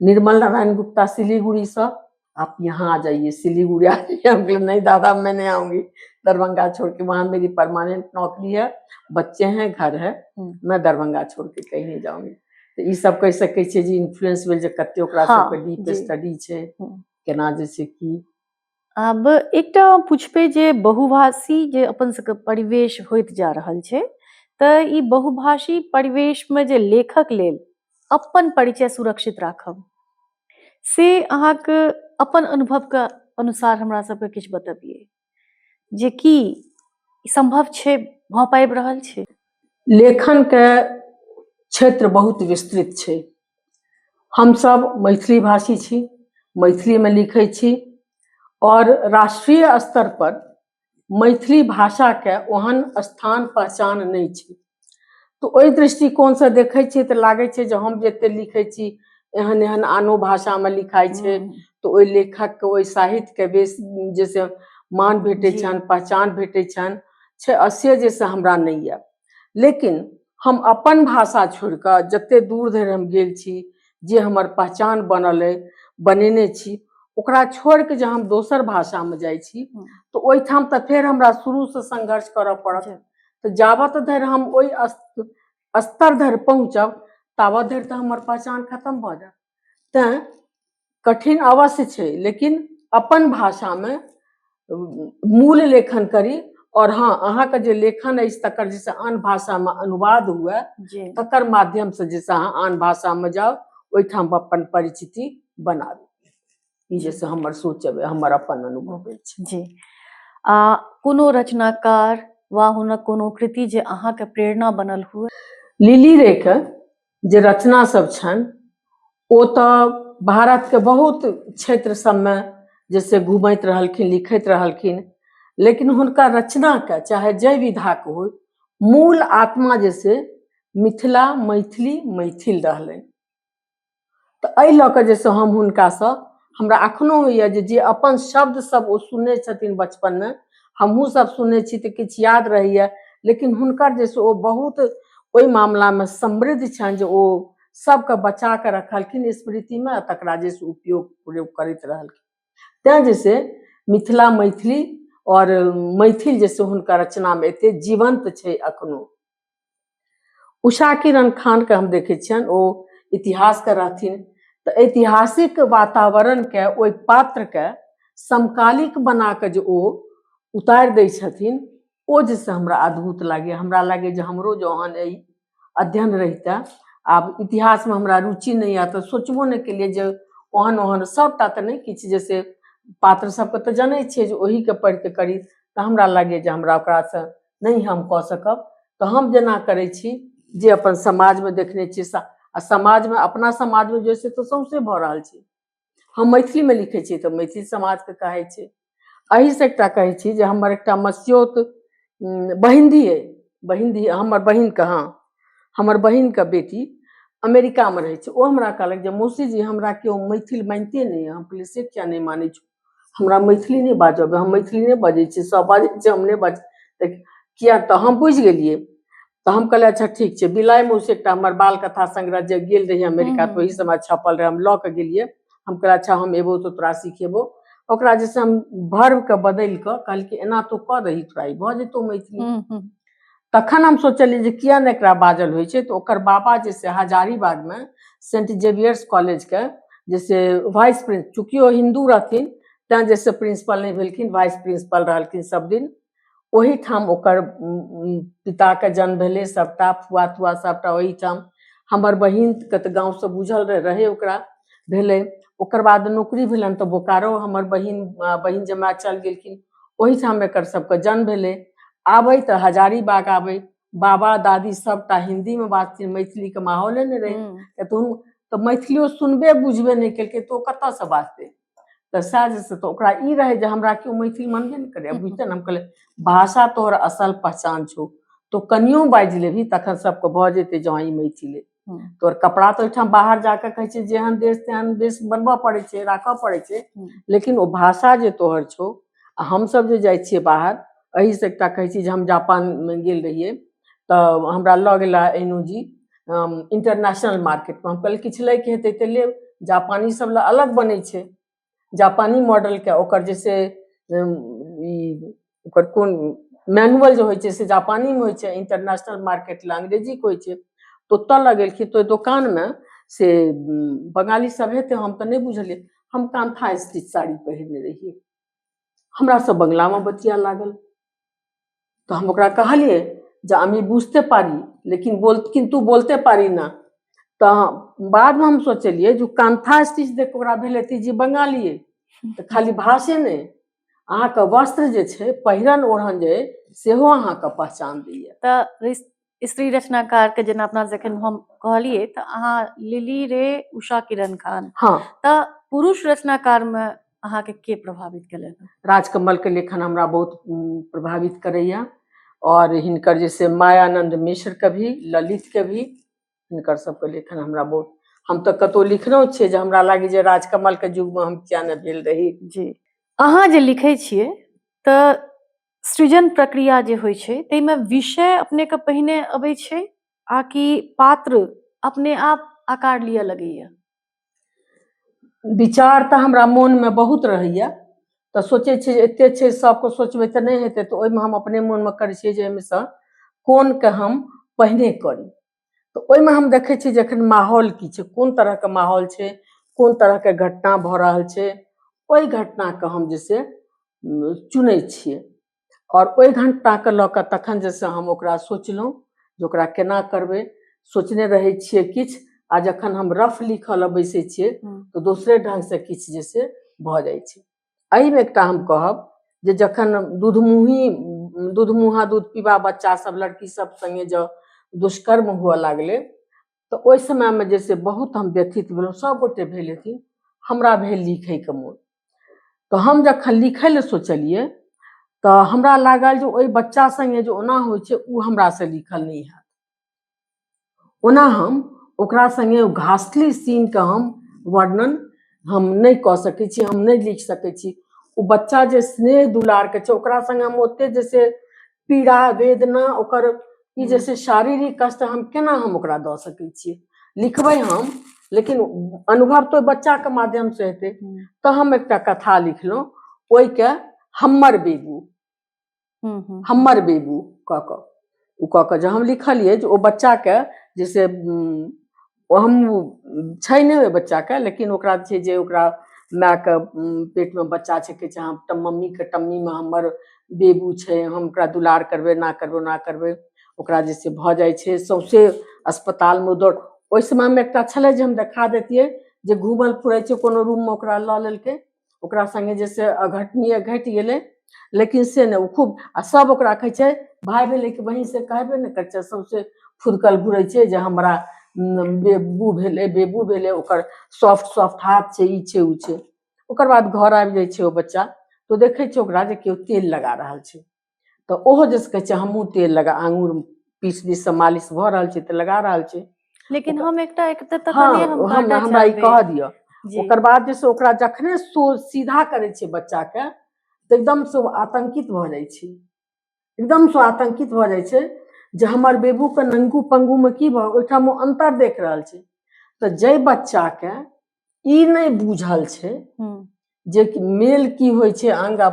निर्मल नारायण गुप्ता सिलीगुड़ी से आप यहाँ आ जाइए सिलीगुड़ी आ जाइए हम कहले नहीं दादा मैं नहीं आऊंगी दरभंगा छोड़ के वहां मेरी परमानेंट नौकरी है बच्चे हैं घर है मैं दरभंगा छोड़ के कहीं नहीं जाऊंगी तो ई सब कह सकै छियै जे इन्फ्लुएंस भेल जे कते ओकरा
हाँ,
सबके डीप
जी।
स्टडी छै
हम्म।
केना जे छै कि
आब एकटा पूछबे जे बहुभाषी जे अपन सबके परिवेश होइत जा रहल छै तऽ ई बहुभाषी परिवेश में जे लेखक लेल अपन परिचय सुरक्षित राखब से अहाँके अपन अनुभव के अनुसार हमरा सबके किछु बतबिए जे की ई संभव छै भऽ पाबि रहल छै।
लेखन के क्षेत्र बहुत विस्तृत छै। हम सब मैथिली भाषी छी, मैथिली में लिखै छी और राष्ट्रीय स्तर पर मैथिली भाषा के ओहन स्थान पहचान नहीं छै। तो ओहि दृष्टिकोण से देखै छियै तऽ लागै छै जे हम जते लिखै छी एहन एहन आनो भाषा में लिखाइ छै तो ओहि लेखक के ओहि साहित्य के बेस जैसे मान भेटै
जी।
छनि, पहचान भेटै छनि छै, से जैसे हमरा नहीं है। लेकिन हम अपन भाषा छोड़ कऽ जते दूर धरि हम गेल छी, जे हमर पहचान बनल है, बनेने छी, ओकरा छोड़ के जब हम दोसर भाषा में जाइ छी तो ओहिठाम तऽ फेर हमरा शुरू से संघर्ष करऽ पड़त। तो जाबत धरि हम ओहि स्तर धरि पहुँचब ताबत धरि तऽ हमर पहचान खत्म भऽ जायत। तें कठिन अवश्य छै, लेकिन अपन भाषा में मूल लेखन करी और हाँ अहाँके जे लेखन अछि तकर जैसे आन भाषा में अनुवाद हुए तकर माध्यम से जैसे अहाँ आन भाषा में जाओ ओहिठाम अपन परिचिति बनाबी। ई जैसे हमर सोच है, हमर अपन अनुभव अछि।
जी। कोनो रचनाकार वा हुनक कोनो कृति जे अहाँके प्रेरणा बनल हुए?
लिली रे के जे रचना सब छनि ओ तऽ भारत के बहुत क्षेत्र सब में जैसे घूमैत रहलखिन, लिखैत रहलखिन, लेकिन हुनका रचना के चाहे जय विधा के हो मूल आत्मा जैसे मिथिला, मैथिली, मैथिल रहलै। तऽ एहि लऽ कऽ जैसे हम हुनकासँ हमरा अखनो होइए जे अपन शब्द सब ओ सुनने छथिन बचपन में, हमहूँ सब सुनने छी तऽ किछु याद रहैए, लेकिन हुनकर जैसे ओ बहुत ओहि मामला में समृद्ध छनि जे ओ सबके बचा के रखलखिन स्मृति में, तकरा जैसे उपयोग प्रयोग करैत रहलखिन। तें जैसे मिथिला, मैथिली और मैथिल जैसे हुनकर रचना में एते जीवंत छै अखनो। उषा किरण खान के हम देखे छियनि, ओ इतिहास के रहथिन तऽ ऐतिहासिक वातावरण के ओहि पात्र के समकालिक बना के जे ओ उतारि दै छथिन, ओ जैसे हमरा अद्भुत लागे। हमरा लागे जे हमरो जो ओहन अध्ययन रहिता। आब इतिहास में हमरा रुचि नहीं है तो सोचबो नहीं केलिए जे ओहन ओहन सबटा तऽ नहीं, किछु जैसे पात्र सबके तऽ जानै छियै जे ओही के पढ़ि के करी, तऽ हमरा लागे जे हमरा ओकरासँ नहीं हम कऽ सकब। तऽ हम जेना करै छी जे अपन समाज में देखने छियै आ समाज में अपना समाज में जैसे तो सौंसे भऽ रहल छै। हम मैथिली में लिखै छियै तऽ मैथिल समाज के कहै छै। एही से एकटा कहै छी जे हमर एकटा मस्योत बहिनधी अइ, बहिनधी हमर बहिन के, हाँ हमर बहिन के बेटी अमेरिका में रहै छै। ओ हमरा कहलक जे मौसी जी हमरा केओ मैथिल मानिते नहीं है। हम कहलिए से किया नहीं मानै छौ? हमरा मैथिली नहीं बाजब, हम मैथिली नहीं बजै छी, सब बाजै छै हम नहीं बाजै। तऽ किया? तऽ हम बुझि गेलिए। तऽ हम कहलिए अच्छा ठीक छै। बिलाय मौसी एकटा हमर बाल कथा संग्रह जे गेल रही अमेरिका तो ओही समय छपल रहे, हम लऽ के गेलिए। हम कहलिए अच्छा हम एबो तो तोरा सिखेबो। ओकरा जैसे हम वर्ब के बदलि कऽ कहलकै एना तो कऽ दही तोरा ई भऽ जेतौ मैथिली। तखन हम सोचलिए जे किया नहि एकरा बाजल होइ छै। तो ओकर बाबा जैसे हजारीबाग में सेंट जेवियर्स कॉलेज के जैसे वाइस प्रिंसिपल, चूंकि ओ हिंदू रहथिन तें जैसे प्रिंसिपल नहीं भेलखिन, वाइस प्रिंसिपल रहलखिन सब दिन। ओही ठाम ओकर पिता के जन्म भेलै, सबटा फुआ तुआ सबटा ओही ठाम। हमर बहिन के तऽ गाँव से बुझल रहे ओकरा भेलै। ओकर बाद नौकरी भेलनि तऽ बोकारो हमर बहिन जमाय चल गेलखिन, ओही ठाम एकर सबके जन्म भेलै। आबै तऽ हजारीबाग आबै, बाबा दादी सबटा हिंदी में बाजथिन, मैथिली के माहौले नहीं रहे। तो मैथिलियो सुनबे बुझबे नहीं केलकै तो कतऽ से बाजतै? तऽ सएह जैसे तो ओकरा ई रहे जे हमरा क्यों मैथिली मानबे नहीं करे। बुझते ने, हम कहले भाषा तोहर असल पहचान छौ, तो कनियो बाजि लेबही तखन सबके भऽ जेतै जे हाँ ई मैथिल है। तोहर कपड़ा तो ओहिठाम बाहर जाके कहै छै जेहन देश तेहन देश बनबऽ पड़ै छै, राखऽ पड़ै छै, लेकिन ओ भाषा जे तोहर छौ। आ हमसब जे जाइ छियै बाहर, एही से एकटा कहै छी जे हम जापान में गेल रहियै तऽ हमरा लऽ गेला एनू जी इंटरनेशनल मार्केट में। हम कहलिए किछु लैके हेतै तऽ लेब, जापानी सब ला अलग बनै छै, जापानी मॉडल के ओकर जैसे ओकर कोन मैनुअल जो होइ छै से जापानी में होइ छै, इंटरनेशनल मार्केट ला अंग्रेजी के होइ छै। तो ओतऽ लगेलखिन तो दुकान में से बंगाली सब हेतै, हम तऽ नहि बुझलियै। हम कांथा स्टिच साड़ी पहिरने रहियै, हमरा सब बंगला में बतिया लागल। तो हम ओकरा कहलियै जे আমি বুঝতে পারি लेकिन किंतु बोलते पारी ना। तो बाद में हम सोचलिए जो कांथा स्टिच देख ओकरा भेल हेतै जे बंगालिए, तो खाली भाषे नहीं अहाँके वस्त्र जे छै, पहिरन ओढ़न जे सेहो अहाँके पहचान दैए।
तऽ स्त्री रचनाकार के जेना अपना जखन हम कहलिए तऽ अहाँ लिली रे उषा किरण खान,
हाँ,
तऽ पुरुष रचनाकार में अहाँके के प्रभावित केलनि?
राजकमल के लेखन हमरा बहुत प्रभावित करैया, और हिनकर जैसे मायानंद मिश्र के भी, ललित के भी, हिनकर सबके लेखन हमरा बहुत, हम तऽ कतौ लिखलहुँ छियै जे हमरा लागे जे राजकमल के युग में हम किया ने भेल रही।
जी, अहाँ जे लिखै छियै तऽ सृजन प्रक्रिया जे होइ छै ताहिमे विषय अपने के पहिने अबै छै आकि पात्र अपने आप आकार लिअ लगैया?
विचार तऽ हमरा मोन में बहुत रहैया, तऽ सोचै छियै जे एते छै सबके सोचबै तऽ नहि हेतै, तऽ ओहिमे हम अपने मोन में करै छियै जे एहिमे सँ कोन के हम पहिने करी। तो ओहिमे हम देखै छियै जखन माहौल की छै, कोन तरह के माहौल छै, कोन तरह के घटना भऽ रहल छै, ओहि घटना के हम जैसे चुनै छियै, और ओहि घटना के लऽ कऽ तखन जैसे हम ओकरा सोचलहुँ जे ओकरा केना करबै, सोचने रहै छियै किछु, आ जखन हम रफ लिखऽ लए बैसै छियै तो दोसरे ढंग से किछु जैसे भऽ जाइ छै। एहिमे एकटा हम कहब जे जखन दूधमुहा दूध पीबा बच्चा सब, लड़की सब संगे जब दुष्कर्म हुआ लागले, तो ओहि समय में जैसे बहुत हम व्यथित भेलहुँ, सब गोटे भेल हेथिन, हमरा भेल लिखै के मोन। तो हम जखन लिखै लए सोचलिए तो हमरा लागल जे ओहि बच्चा संगे जे ओना होइ छै उ हमरा से लिखल नहीं हैत। ओना हम ओकरा संगे घासली सीन के हम वर्णन हम नहीं कऽ सकै छी, हम नहीं लिख सकै छी। ओ बच्चा जे स्नेह दुलार के छै, ओकरा संगे हम ओते जैसे पीड़ा वेदना ओकर ई जैसे शारीरिक कष्ट हम केना हम ओकरा दऽ सकै छियै। लिखबै हम, लेकिन अनुभव तो बच्चा के माध्यम से हेतै। तो हम एकटा कथा लिखलहुँ, ओहि के हम्मर बेबू, हम्मर बेबू कऽ कऽ जे हम लिखलिए जे ओ बच्चा के जैसे हम छै नहीं ओहि बच्चा के, लेकिन ओकरा छै जे ओकरा माय के पेट में बच्चा छै, कहै छै हाँ मम्मी के टम्मी में हम्मर बेबू छै, हम ओकरा दुलार करबै, ना करबै ना करबै, ओकरा जैसे भऽ जाइ छै सौंसे अस्पताल में दौड़। ओहि समय में एकटा छलै जे हम देखा देतियै जे घूमल फिरै छै, कोनो रूम में ओकरा लऽ लेलकै, ओकरा संगे जैसे अघटनीय घटि गेलै, लेकिन से नहीं, ओ खूब आ सब ओकरा कहै छै भाई भेलै कि बहिन से कहबे नहीं करै छै, सौंसे फुदकल घुरै छै जे हमरा बेबू भेलै बेबू भेलै, ओकर सॉफ्ट सॉफ्ट हाथ छै, ई छै उ छै। ओकर बाद घर आबि जाइ छै ओ बच्चा, तो देखै छै ओकरा जे केओ तेल लगा रहल छै, तो ओहो जैसे कहै छै हमहूँ तेल लगा, आंगूर पीस दिस से मालिश भऽ रहल छै तऽ लगा रहल छै।
लेकिन हम एकटा तक
हाँ,
हम काटऽ
हमरा ई
चाहबै।
कह दिअ।
जी।
ओकर बाद जैसे ओकरा जखने सीधा करै छै बच्चा के, तो एकदम से ओ आतंकित भऽ जाइ छै, एकदम से आतंकित भऽ जाइ छै जे हमर बेबू के नंगू पंगू में की भऽ, ओहिठाम ओ अंतर देख रहल छै। तो जै बच्चा के ई नहीं बुझल छै जे मेल की होइ छै अंग आ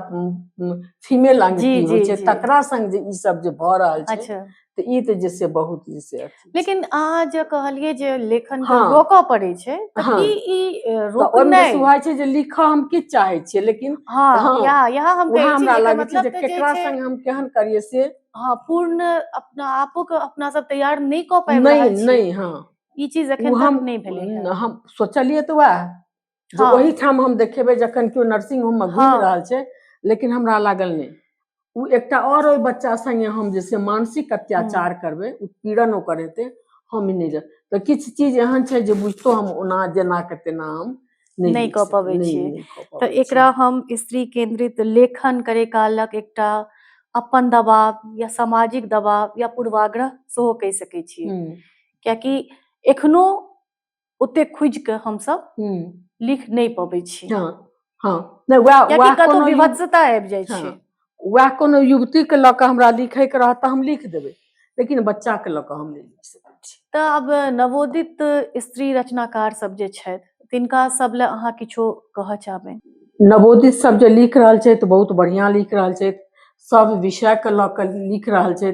फीमेल अंग
जी,
की होइ
जी,
छै,
जी।
तकरा संग जे ई सब जे भऽ रहल छै,
अच्छा,
तो ई तो जैसे बहुत जैसे अथी छै।
लेकिन अहाँ जे कहलिए जे लेखन के
हाँ,
रोकऽ पड़ै छै, तऽ
हाँ,
की ई
तो ओहिमे जैसे
रोकनाइ?
होइ छै जे लिखऽ हम किछु चाहै छियै, लेकिन
हाँ,
हाँ
यहाँ हम
वहाँ
कहै छी
हमरा
एकर
लागै छै
मतलब
जे
तऽ जे
केकरा
छै
संग हम केहन करियै से
हाँ पूर्ण अपना आपो के अपना सब तैयार नहीं कऽ पाबि
नहीं
रहल छियै।
नहीं। हाँ,
ई चीज
उ
एखन तक नहीं भेलै है।
हम सोचलिए तो वएह जे
हाँ,
ओही ठाम हम देखेबै जखन केओ नर्सिंग होम में घूमि
हाँ,
रहल छै, लेकिन हमरा लागल नहीं। उ एकटा और ओहि बच्चा संगे हम जैसे मानसिक अत्याचार करबै, उत्पीड़न ओकर हेतै, हम ई नहीं तो किछु चीज एहन छै जे बुझतो हम ओना जेना के तेना हम नहीं
नहीं
लिख
कऽ
सकै,
पबै
नहीं
छियै।
नहीं कऽ
तऽ
पबै छियै।
एकरा हम स्त्री केंद्रित लेखन करे कालक एकटा अपन दबाव या सामाजिक दबाव या पूर्वाग्रह सेहो कहि सकै छियै, कियाकि एखनो ओते खुजि के हम सब लिख नहीं पबै छी,
हाँ हाँ, नहीं वएह
कियाकि
वएह
कतौ
कोनो
विभत्सता आबि जाइ छै।
हाँ, वएह कोनो युवती के लऽ कऽ हमरा लिखै के रहत तऽ हम लिख देबै, लेकिन बच्चा के लऽ कऽ हम नहीं लिख सकै छी।
तऽ अब नवोदित स्त्री रचनाकार सब जे छथि तिनका सब ले अहाँ किछो कहऽ चाहबै?
नवोदित सब जे लिख रहल छै तऽ बहुत बढ़िया लिख रहल छै, सब विषय के लऽ कऽ लिख रहल छै,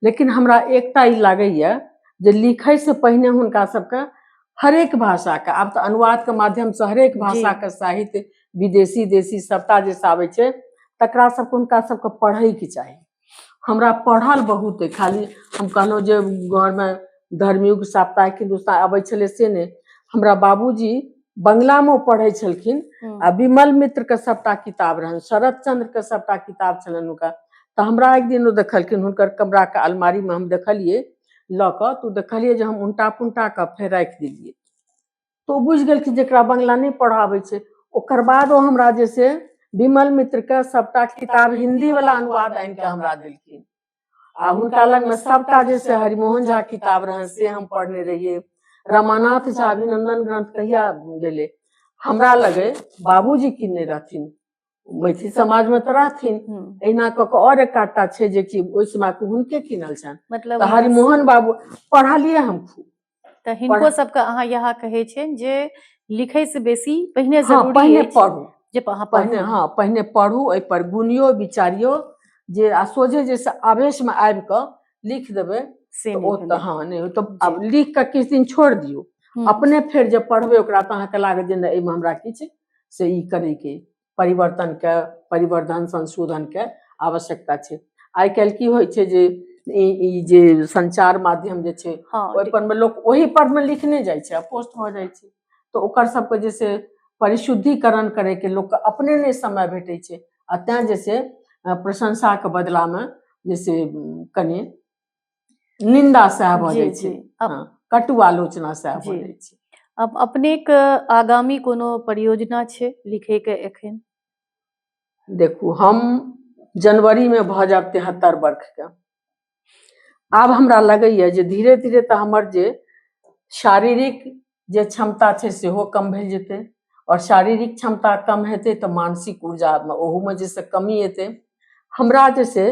लेकिन हमरा एकटा ई लागैया जे लिखै से पहिने हुनका सबके हरेक भाषा के, आब तऽ अनुवाद के माध्यम से हरेक भाषा के साहित्य विदेशी देशी सबटा जे आबै छै तकरा सबके हुनका सबके पढ़ै के चाही। हमरा पढ़ल बहुत है, खाली हम कहलहुँ जे घर में धर्मयुग साप्ताहिक हिंदुस्तान अबै छलै से नहि, हमरा बाबूजी बंगला में पढ़ै छलखिन आ विमल मित्र के सबटा किताब रहन, शरद चंद्र के सबटा किताब छलनि हुनका। तऽ हमरा एक दिन ओ देखलखिन हुनकर कमरा के अलमारी में, हम देखलिए लऽ कऽ, तो देखलिए जे हम उनटा पुनटा के फेर राखि देलिए। तो बुझि गेलखिन जेकरा बंगला नहीं पढ़ाबै छै। ओकर बाद ओ हमरा जे से विमल मित्र के सबटा किताब हिंदी वाला अनुवाद आनि के हमरा देलखिन आ हुनका लग में सबटा जे से हरिमोहन झा किताब रहन से हम पढ़ने रहिए। रमानाथ झा अभिनंदन ग्रंथ कहिया गेले हमरा लगे बाबूजी किनने रहथिन, मैथिली समाज में तो रहथिन। एना क के और एक आटा छै जे कि ओइ समय के हुनके किनल छन,
मतलब
तऽ हरिमोहन बाबू पढ़लिए हम खूब।
तऽ हिनको सबके अहाँ यहाँ कहै छियनि जे लिखै से बेसी पहिने
हाँ,
जरूरी
पहिने
अछि
पढ़ू,
जे अहाँ
पहिने
पढ़ू।
हाँ पहिने पढ़ू, एहि पर गुनियो विचारियो, जे आ सोझे जैसे आवेश में आबि कऽ लिख देबै
से
तो
नहीं
ओ
भेलै।
तऽ हाँ नहीं तो अब लिख के किछु दिन छोड़ दियो, अपने फेर जब पढ़बै ओकरा तऽ अहाँके लागत जे एहिमे हमरा किछु से ई करैके परिवर्तन के परिवर्धन संशोधन के आवश्यकता छै। आइ काल्हि की होइ छै जे ई जे संचार माध्यम जे छै ओहि पर में लोक ओही पर में लिखने जाइ छै आ पोस्ट भऽ जाइ छै, तो ओकर सबके जे से परिशुद्धिकरण करे के लोक के अपने नहीं समय भेटै छै आ तें जे से प्रशंसा के बदला में जे से कनि निंदा सह भऽ जाइ छै, कटु आलोचना सह भऽ जाइ छै।
अब अपने के आगामी कोनो परियोजना छै लिखे के एखन?
देखू हम जनवरी में भऽ जाब 73 वर्ष के। आब हमरा लगैए जे धीरे धीरे तऽ हमर जे शारीरिक जे क्षमता छै सेहो कम भेल जेतै, और शारीरिक क्षमता कम हेतै तऽ मानसिक ऊर्जा में ओहू में जे से कमी एतै। हमरा जे से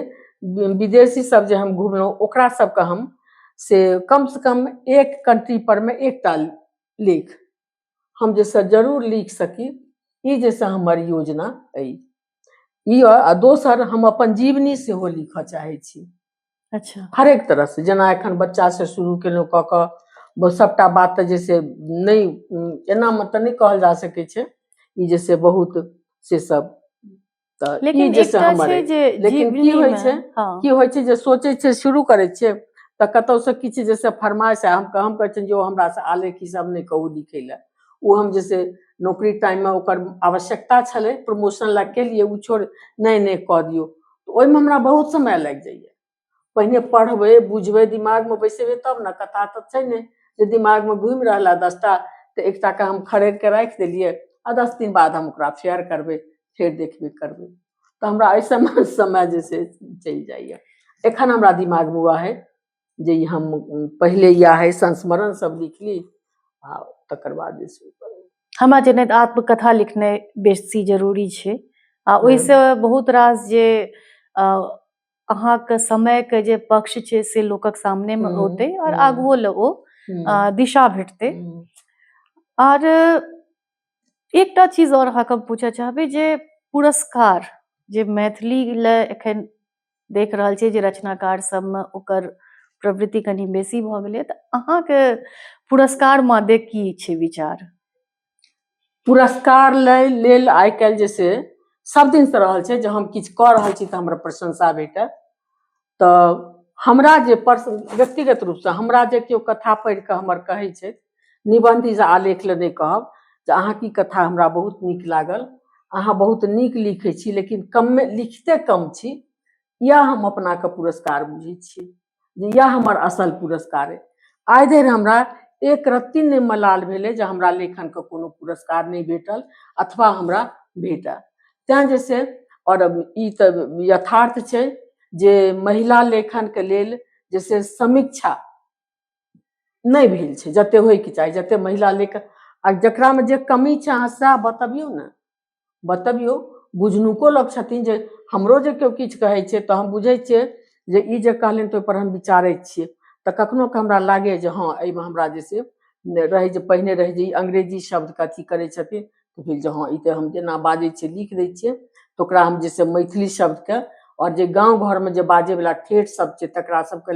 विदेशी सब जे हम घुमलहुँ ओकरा सबके हम से कम एक कंट्री पर में एकटा लेख हम जे से जरूर लिख सकी, ई जे से हमर योजना अइ। ई आ दोसर हम अपन जीवनी सेहो लिखऽ चाहै छी।
अच्छा।
हरेक तरह से, जेना एखन बच्चा से शुरू केलहुँ कऽ कऽ सबटा बात तऽ जैसे नहीं एना में तऽ नहीं कहल जा सकै छै, ई जैसे बहुत से सब तऽ ई जैसे हमर अइ। लेकिन की होइ छै जे सोचै छै शुरू करै छियै तऽ कतौ से किछु जैसे फरमाइश हम कहै छियै जे हमरा से आलेख ई सब नहीं कहू लिखै लए, ओ हम जैसे नौकरी टाइम में ओकर आवश्यकता छलै प्रमोशन ला केलिए, ओ छोड़ नहीं कऽ दियौ, ओहिमे हमरा बहुत समय लागि जाइए। पहिने पढ़बै बुझबै दिमाग में बैसेबै तब ने, कथा तऽ छै नहीं जे दिमाग में घूमि रहल 10टा तऽ एकटा के हम खड़ेर के राखि देलिए आ 10 दिन बाद हम ओकरा फेयर करबै, फेर देखबे करबै, तऽ हमरा एहि समय समय जे से चलि जाइए। एखन हमरा दिमाग में वह है जे हम पहले या है संस्मरण सब लिख ली आ तकर बाद जे से
हमरा जनैत आत्मकथा लिखनाइ बेसी जरूरी छै आ ओहिसँ बहुत रास जे अहाँके समय के जे पक्ष छै से लोकक सामने में औतै और आगुओ ल ओ दिशा भेटतै। और एकटा चीज और अहाँके पूछऽ चाहबै जे पुरस्कार जे मैथिली ल एखन देख रहल छियै जे रचनाकार सब में ओकर प्रवृत्ति कनि बेसी भऽ गेलै, तऽ अहाँके पुरस्कार मादे की छै विचार?
पुरस्कार लेल आइ काल्हि जे से सब दिन से रहल छै जे हम किछु कऽ रहल छी तऽ हमरा प्रशंसा भेटै। तऽ हमरा जे व्यक्तिगत रूप से हमरा जे केओ कथा पढ़ि कऽ हमर कहै छै, निबंध या आलेख ले नहि कहब, जे अहाँके कथा हमरा बहुत नीक लागल, अहाँ बहुत नीक लिखै छी लेकिन लिखते कम छी, यह हम अपना के पुरस्कार बुझै छी, यह हमर असल पुरस्कार है। आइ धरि हमरा एक रत्ती नहीं मलाल भेलै जे हमरा लेखन के कोनो पुरस्कार नहीं भेटल अथवा हमरा भेटै। तें जैसे और ई तऽ यथार्थ छै जे महिला लेखन के लेल जैसे समीक्षा नहीं भेल छै जते होइके चाही, जते महिला लेखन आ जकरा में जे कमी छै अहाँ सएह बतबियौ ने, बतबियौ। बुझनुको लोक छथिन जे हमरो जे केओ किछु कहै छै तऽ हम बुझै छियै जे ई जे कहलनि तऽ ओहिपर हम विचारै छियै, तऽ कखनो के हमरा लागे जे हाँ एहिमे हमरा जे से रहे जे पहिने रहे जे अंग्रेजी शब्द के अथी करै छथिन तऽ फिर जे हाँ ई तऽ हम जेना बाजै छियै लिख दै छियै, तऽ ओकरा हम जैसे मैथिली शब्द के और जे गाँव घर में जे बाजे वाला ठेठ शब्द छै तकरा सबके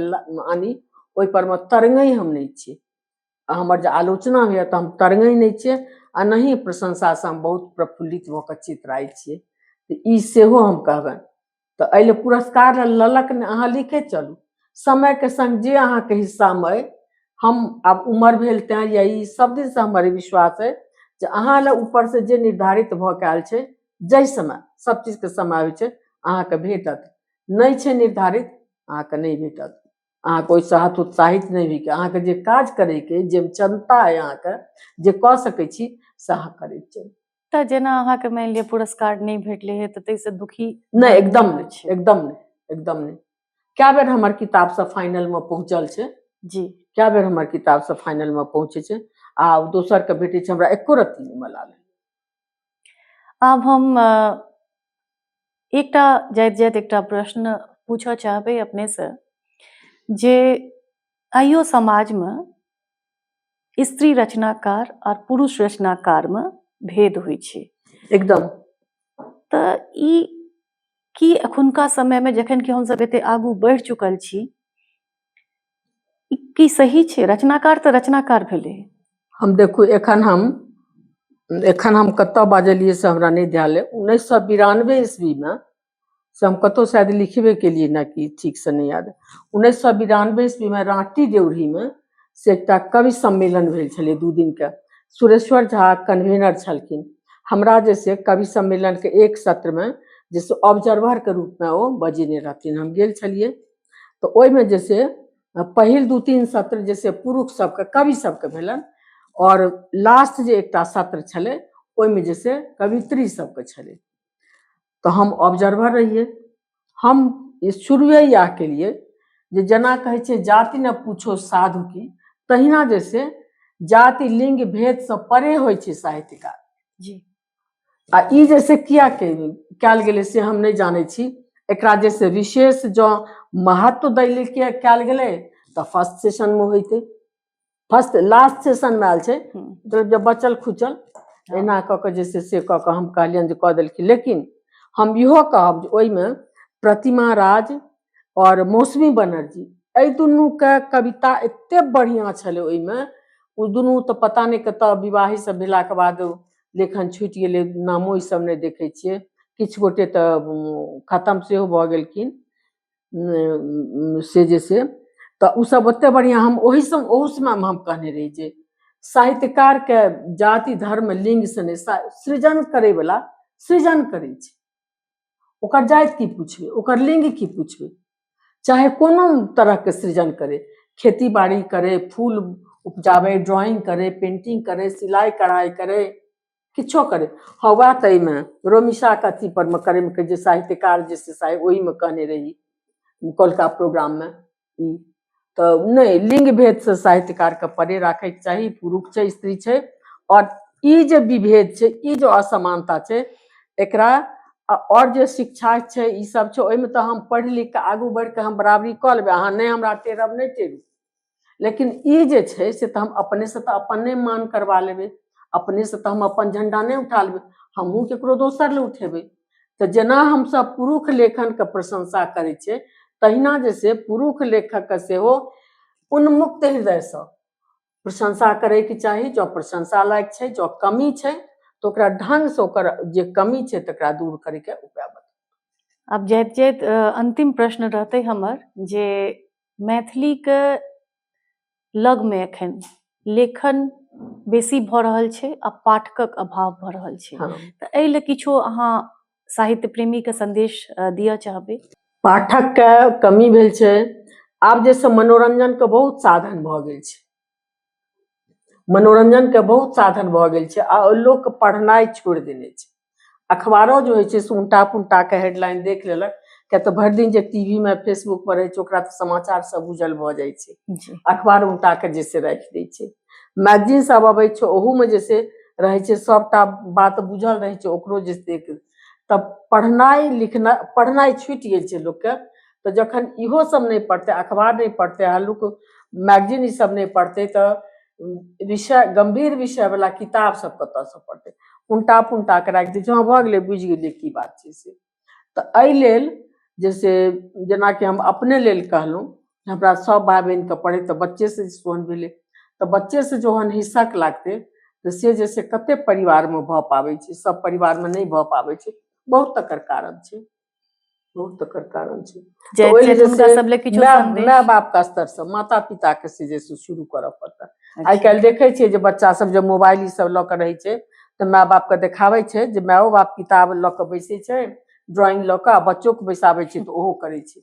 आनी ओहि पर में तरंगई हम नहीं छे। हमर जे आलोचना होइए तो हम तरंगई नहीं छे आ नहीं प्रशंसा से हम बहुत प्रफुल्लित भऽ कऽ चितराई छियै। तऽ ई सेहो हम कहबनि। तऽ एहि लेल पुरस्कार ललक ने, अहाँ लिखैत चलू, समय के संग जे अहाँके हिस्सा में अइ, हम आब उम्र भेल तें या ई सब दिन से हमर विश्वास है जे अहाँ लए ऊपर से जे निर्धारित भऽ कऽ आयल छै, जै समय सब चीज के समय होइ छै अहाँके भेटत, नहीं छै निर्धारित अहाँके नहीं भेटत। अहाँके ओहिसँ हाथ उत्साहित नहीं हुई के अहाँके जे काज करैके, जे क्षमता अइ अहाँके, जे कऽ सकै छी से अहाँ करैत चलू।
तऽ जेना अहाँके मानि लिअ पुरस्कार नहीं भेटले है तऽ ताहिसँ दुखी
नहीं, एकदम नहीं, एकदम नहीं, एकदम नहीं। कए बेर हमर किताब सब फाइनल में पहुँचल छै
जी,
कए बेर हमर किताब सब फाइनल में पहुँचे छै आ दोसर के भेटै छै, हमरा एको रत्ती नहीं मलाल।
आब हम एकटा जाइत जाइत एकटा प्रश्न पूछऽ चाहबै अपने से, जे आइयो समाज में स्त्री रचनाकार और पुरुष रचनाकार में भेद होइ छै।
एकदम।
तऽ ई की एखुनका समय में जखन कि हमसब एते आगू बढ़ि चुकल छी, ई की सही छै? रचनाकार तऽ रचनाकार भेलै।
हम देखू एखन हम कतऽ बाजलियै से हमरा नहीं ध्यान अइ। 1992 ईस्वी में से हम कतौ शायद लिखबे केलियै ना, कि ठीक से नहीं याद। 1992 ईस्वी में राँटी ड्योढ़ी में से एकटा कवि सम्मेलन भेल छलै 2 दिन के। सुरेश्वर झा कन्वेनर छलखिन। हमरा जैसे कवि सम्मेलन के एक सत्र में जैसे ऑब्जर्वर के रूप में ओ बजेने रहथिन, हम गेल छलियै। तो ओहि में जैसे पहिल 2-3 सत्र जैसे पुरुष सबके, कवि सबके भेलन, और लास्ट जे एकटा सत्र छलै ओहि में जैसे कवित्री सबके छलै। तो हम ऑब्जर्वर रहिए। हम शुरुए इएह केलिए जे जेना कहै छै जाति न पूछो साधु की, तहिना जैसे जाति लिंग भेद से परे होइ छै साहित्यकार
जी।
आ ई जैसे किया कयल गेलै से हम नहीं जानै छी। एकरा जैसे विशेष जो महत्व दै लेल कयल गेलै तऽ फर्स्ट सेशन में होइते, फर्स्ट लास्ट सेशन में आयल छै, मतलब जब बचल खुचल एना कऽ के जैसे से कऽ के हम कहलियनि जे कऽ देलखिन। लेकिन हम इहो कहब जे ओहि में प्रतिमा राज और मौसमी बनर्जी, एहि दुनू के कविता एते बढ़िया छलै ओहि में। ओ दुनू तो पता नहीं कतऽ विवाही सब भेला के बाद लेखन छूटि गेलै, नामो ई सब नहीं देखै छियै। किछु गोटे तऽ खत्म सेहो भऽ गेलखिन से जैसे। तऽ उ सब ओते बढ़िया, हम ओहू समय में हम कहने रही जे साहित्यकार के जाति धर्म लिंग से नहीं, सृजन करे वाला सृजन करे छै, ओकर जाति की पूछबे, ओकर लिंग की पूछबे, चाहे कोनो तरह के सृजन करे, खेती बाड़ी करे, फूल उपजावे, ड्राइंग करे, पेंटिंग करे, सिलाई कढ़ाई करे, किछो करे। हाँ वह तय में रोमिशा के अथी पर में करे में जे साहित्यकार जैसे साहिब वही में कहने रही कोलका प्रोग्राम में। तो नहीं, लिंग भेद से साहित्यकार के परे राखे के चाही। पुरुष छै, स्त्री छै, और ई जे विभेद छै, ई जो असमानता छै, एकरा और जे शिक्षा छै ई सब छै, ओहि में तो हम पढ़ लिख के आगू बढ़ के हम बराबरी कऽ लेबै, अहाँ नहीं हमरा टेरब नहीं टेरू। लेकिन ई जे छै से तो हम अपने से तो अपन नहीं मान करवा लेबै, अपने से तो हम अपन झंडा नहीं उठा लेबै, हमहूँ केकरो दोसर ले उठेबै। तो जेना हम सब पुरुष लेखन के प्रशंसा करै छै, तहिना जैसे पुरुष लेखक के सेहो उन्मुक्त हृदय से प्रशंसा करे के चाही। जो प्रशंसा लायक छै, जो कमी छै तो ओकरा ढंग से ओकर जे कमी छै तकरा दूर करे के उपाय बताउ।
अब जाइत जाइत अंतिम प्रश्न रहते हमर, जे मैथिली के लग में एखन लेखन बेसी भऽ रहल छै आ पाठकक अभाव भऽ रहल छै।
हाँ।
तऽ एहि लेल किछो अहाँ साहित्य प्रेमी के संदेश दिअ चाहबै?
पाठक के कमी भेल छै। आब जैसे मनोरंजन के बहुत साधन भऽ गेल छै, मनोरंजन के बहुत साधन भऽ गेल छै आ लोक पढ़नाइ छोड़ि देने छै। अखबारो जो होइ छै से उल्टा पुल्टा के हेडलाइन देख लेलक, क्या तो भरि दिन जे टीवी में फेसबुक पर रहै छै ओकरा तऽ समाचार सब बुझल भऽ जाइ छै, अखबार उल्टा के जैसे राखि दै छै। मैगजीन सब अबै छै, ओहू में जैसे रहै छै सबटा बात बुझल रहै छै ओकरो जैसे। तब पढ़नाइ छूटि गेल छै लोक के। तो जखन इहो सब नहीं पढ़ते, अखबार नहीं पढ़ते, हल्लुक मैगजीन ई सब नहीं पढ़ते, तो विषय गंभीर विषय वाला किताब सब कतऽ से पढ़ते, उल्टा पुल्टा के राखि दै छै। हाँ भऽ गेलै, बुझि गेलियै की बात छै से। तऽ एहि लेल जैसे जेना कि हम अपने लेल कहलहुँ हमरा सब भाई बहन के पढ़े तो बच्चे से सोहन भेले तो बच्चे से जोहन हिस्सा के लागते तो से जैसे कते परिवार में भ पावे छै, सब परिवार में नहीं भ पावे छै, बहुत तकर कारण छै, बहुत तकर कारण छै।
जे
तो ओहि
चेत
वजह
हुनका
से
सब ले किछो
माय
संदेश
बाप का स्तर से माता पिता के से जैसे शुरू करऽ पड़ता। आइ
अच्छा
काल्हि देखे छियै जे बच्चा सब जब मोबाइल ई सब लऽ के रहै छै तो माय बाप के देखाबै छै जे मायो बाप किताब लऽ के बैसे छै, ड्राइंग लऽ के बच्चों के बैसाबै छै तो ओहो करे छै,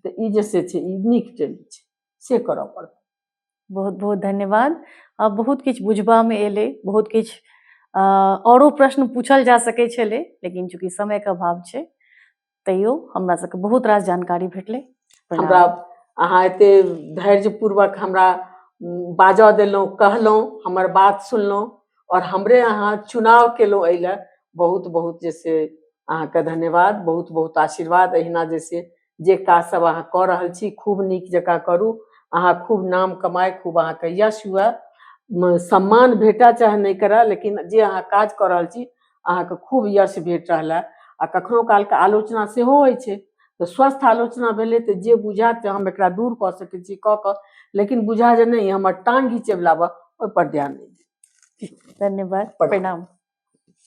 तो ई जैसे छै ई नीक ट्रेंड छै, से करऽ पड़ता।
बहुत बहुत धन्यवाद। अब बहुत किछ बुझबा में एले, बहुत किछ औरो प्रश्न पूछल जा सकै छलै, लेकिन चूंकि समय के अभाव छै तैयो हमरा सबके बहुत रास जानकारी भेटलै।
हमरा अहाँ एते धैर्य पूर्वक हमरा बाजऽ देलहुँ, कहलहुँ, हमर बात सुनलहुँ और हमरे अहाँ चुनाव केलहुँ एहि लए बहुत बहुत जैसे अहाँके धन्यवाद, बहुत बहुत आशीर्वाद। अहिना जैसे जे काज सब अहाँ कऽ रहल छी खूब नीक जकाँ करू, अहाँ खूब नाम कमाए, खूब अहाँके यश हुए, सम्मान भेटै चाहे नहीं करे, लेकिन जे अहाँ काज कऽ रहल छी अहाँके खूब यश भेट रहल है। आ कखनो काल के आलोचना सेहो होइ छै तो स्वस्थ आलोचना भेलै तो जे बुझात जे हम एकरा दूर कऽ सकै छी कऽ कऽ, लेकिन बुझा जे नहीं हमर टांग घिचेवला बा ओहि पर ध्यान नहीं दी।
धन्यवाद, प्रणाम।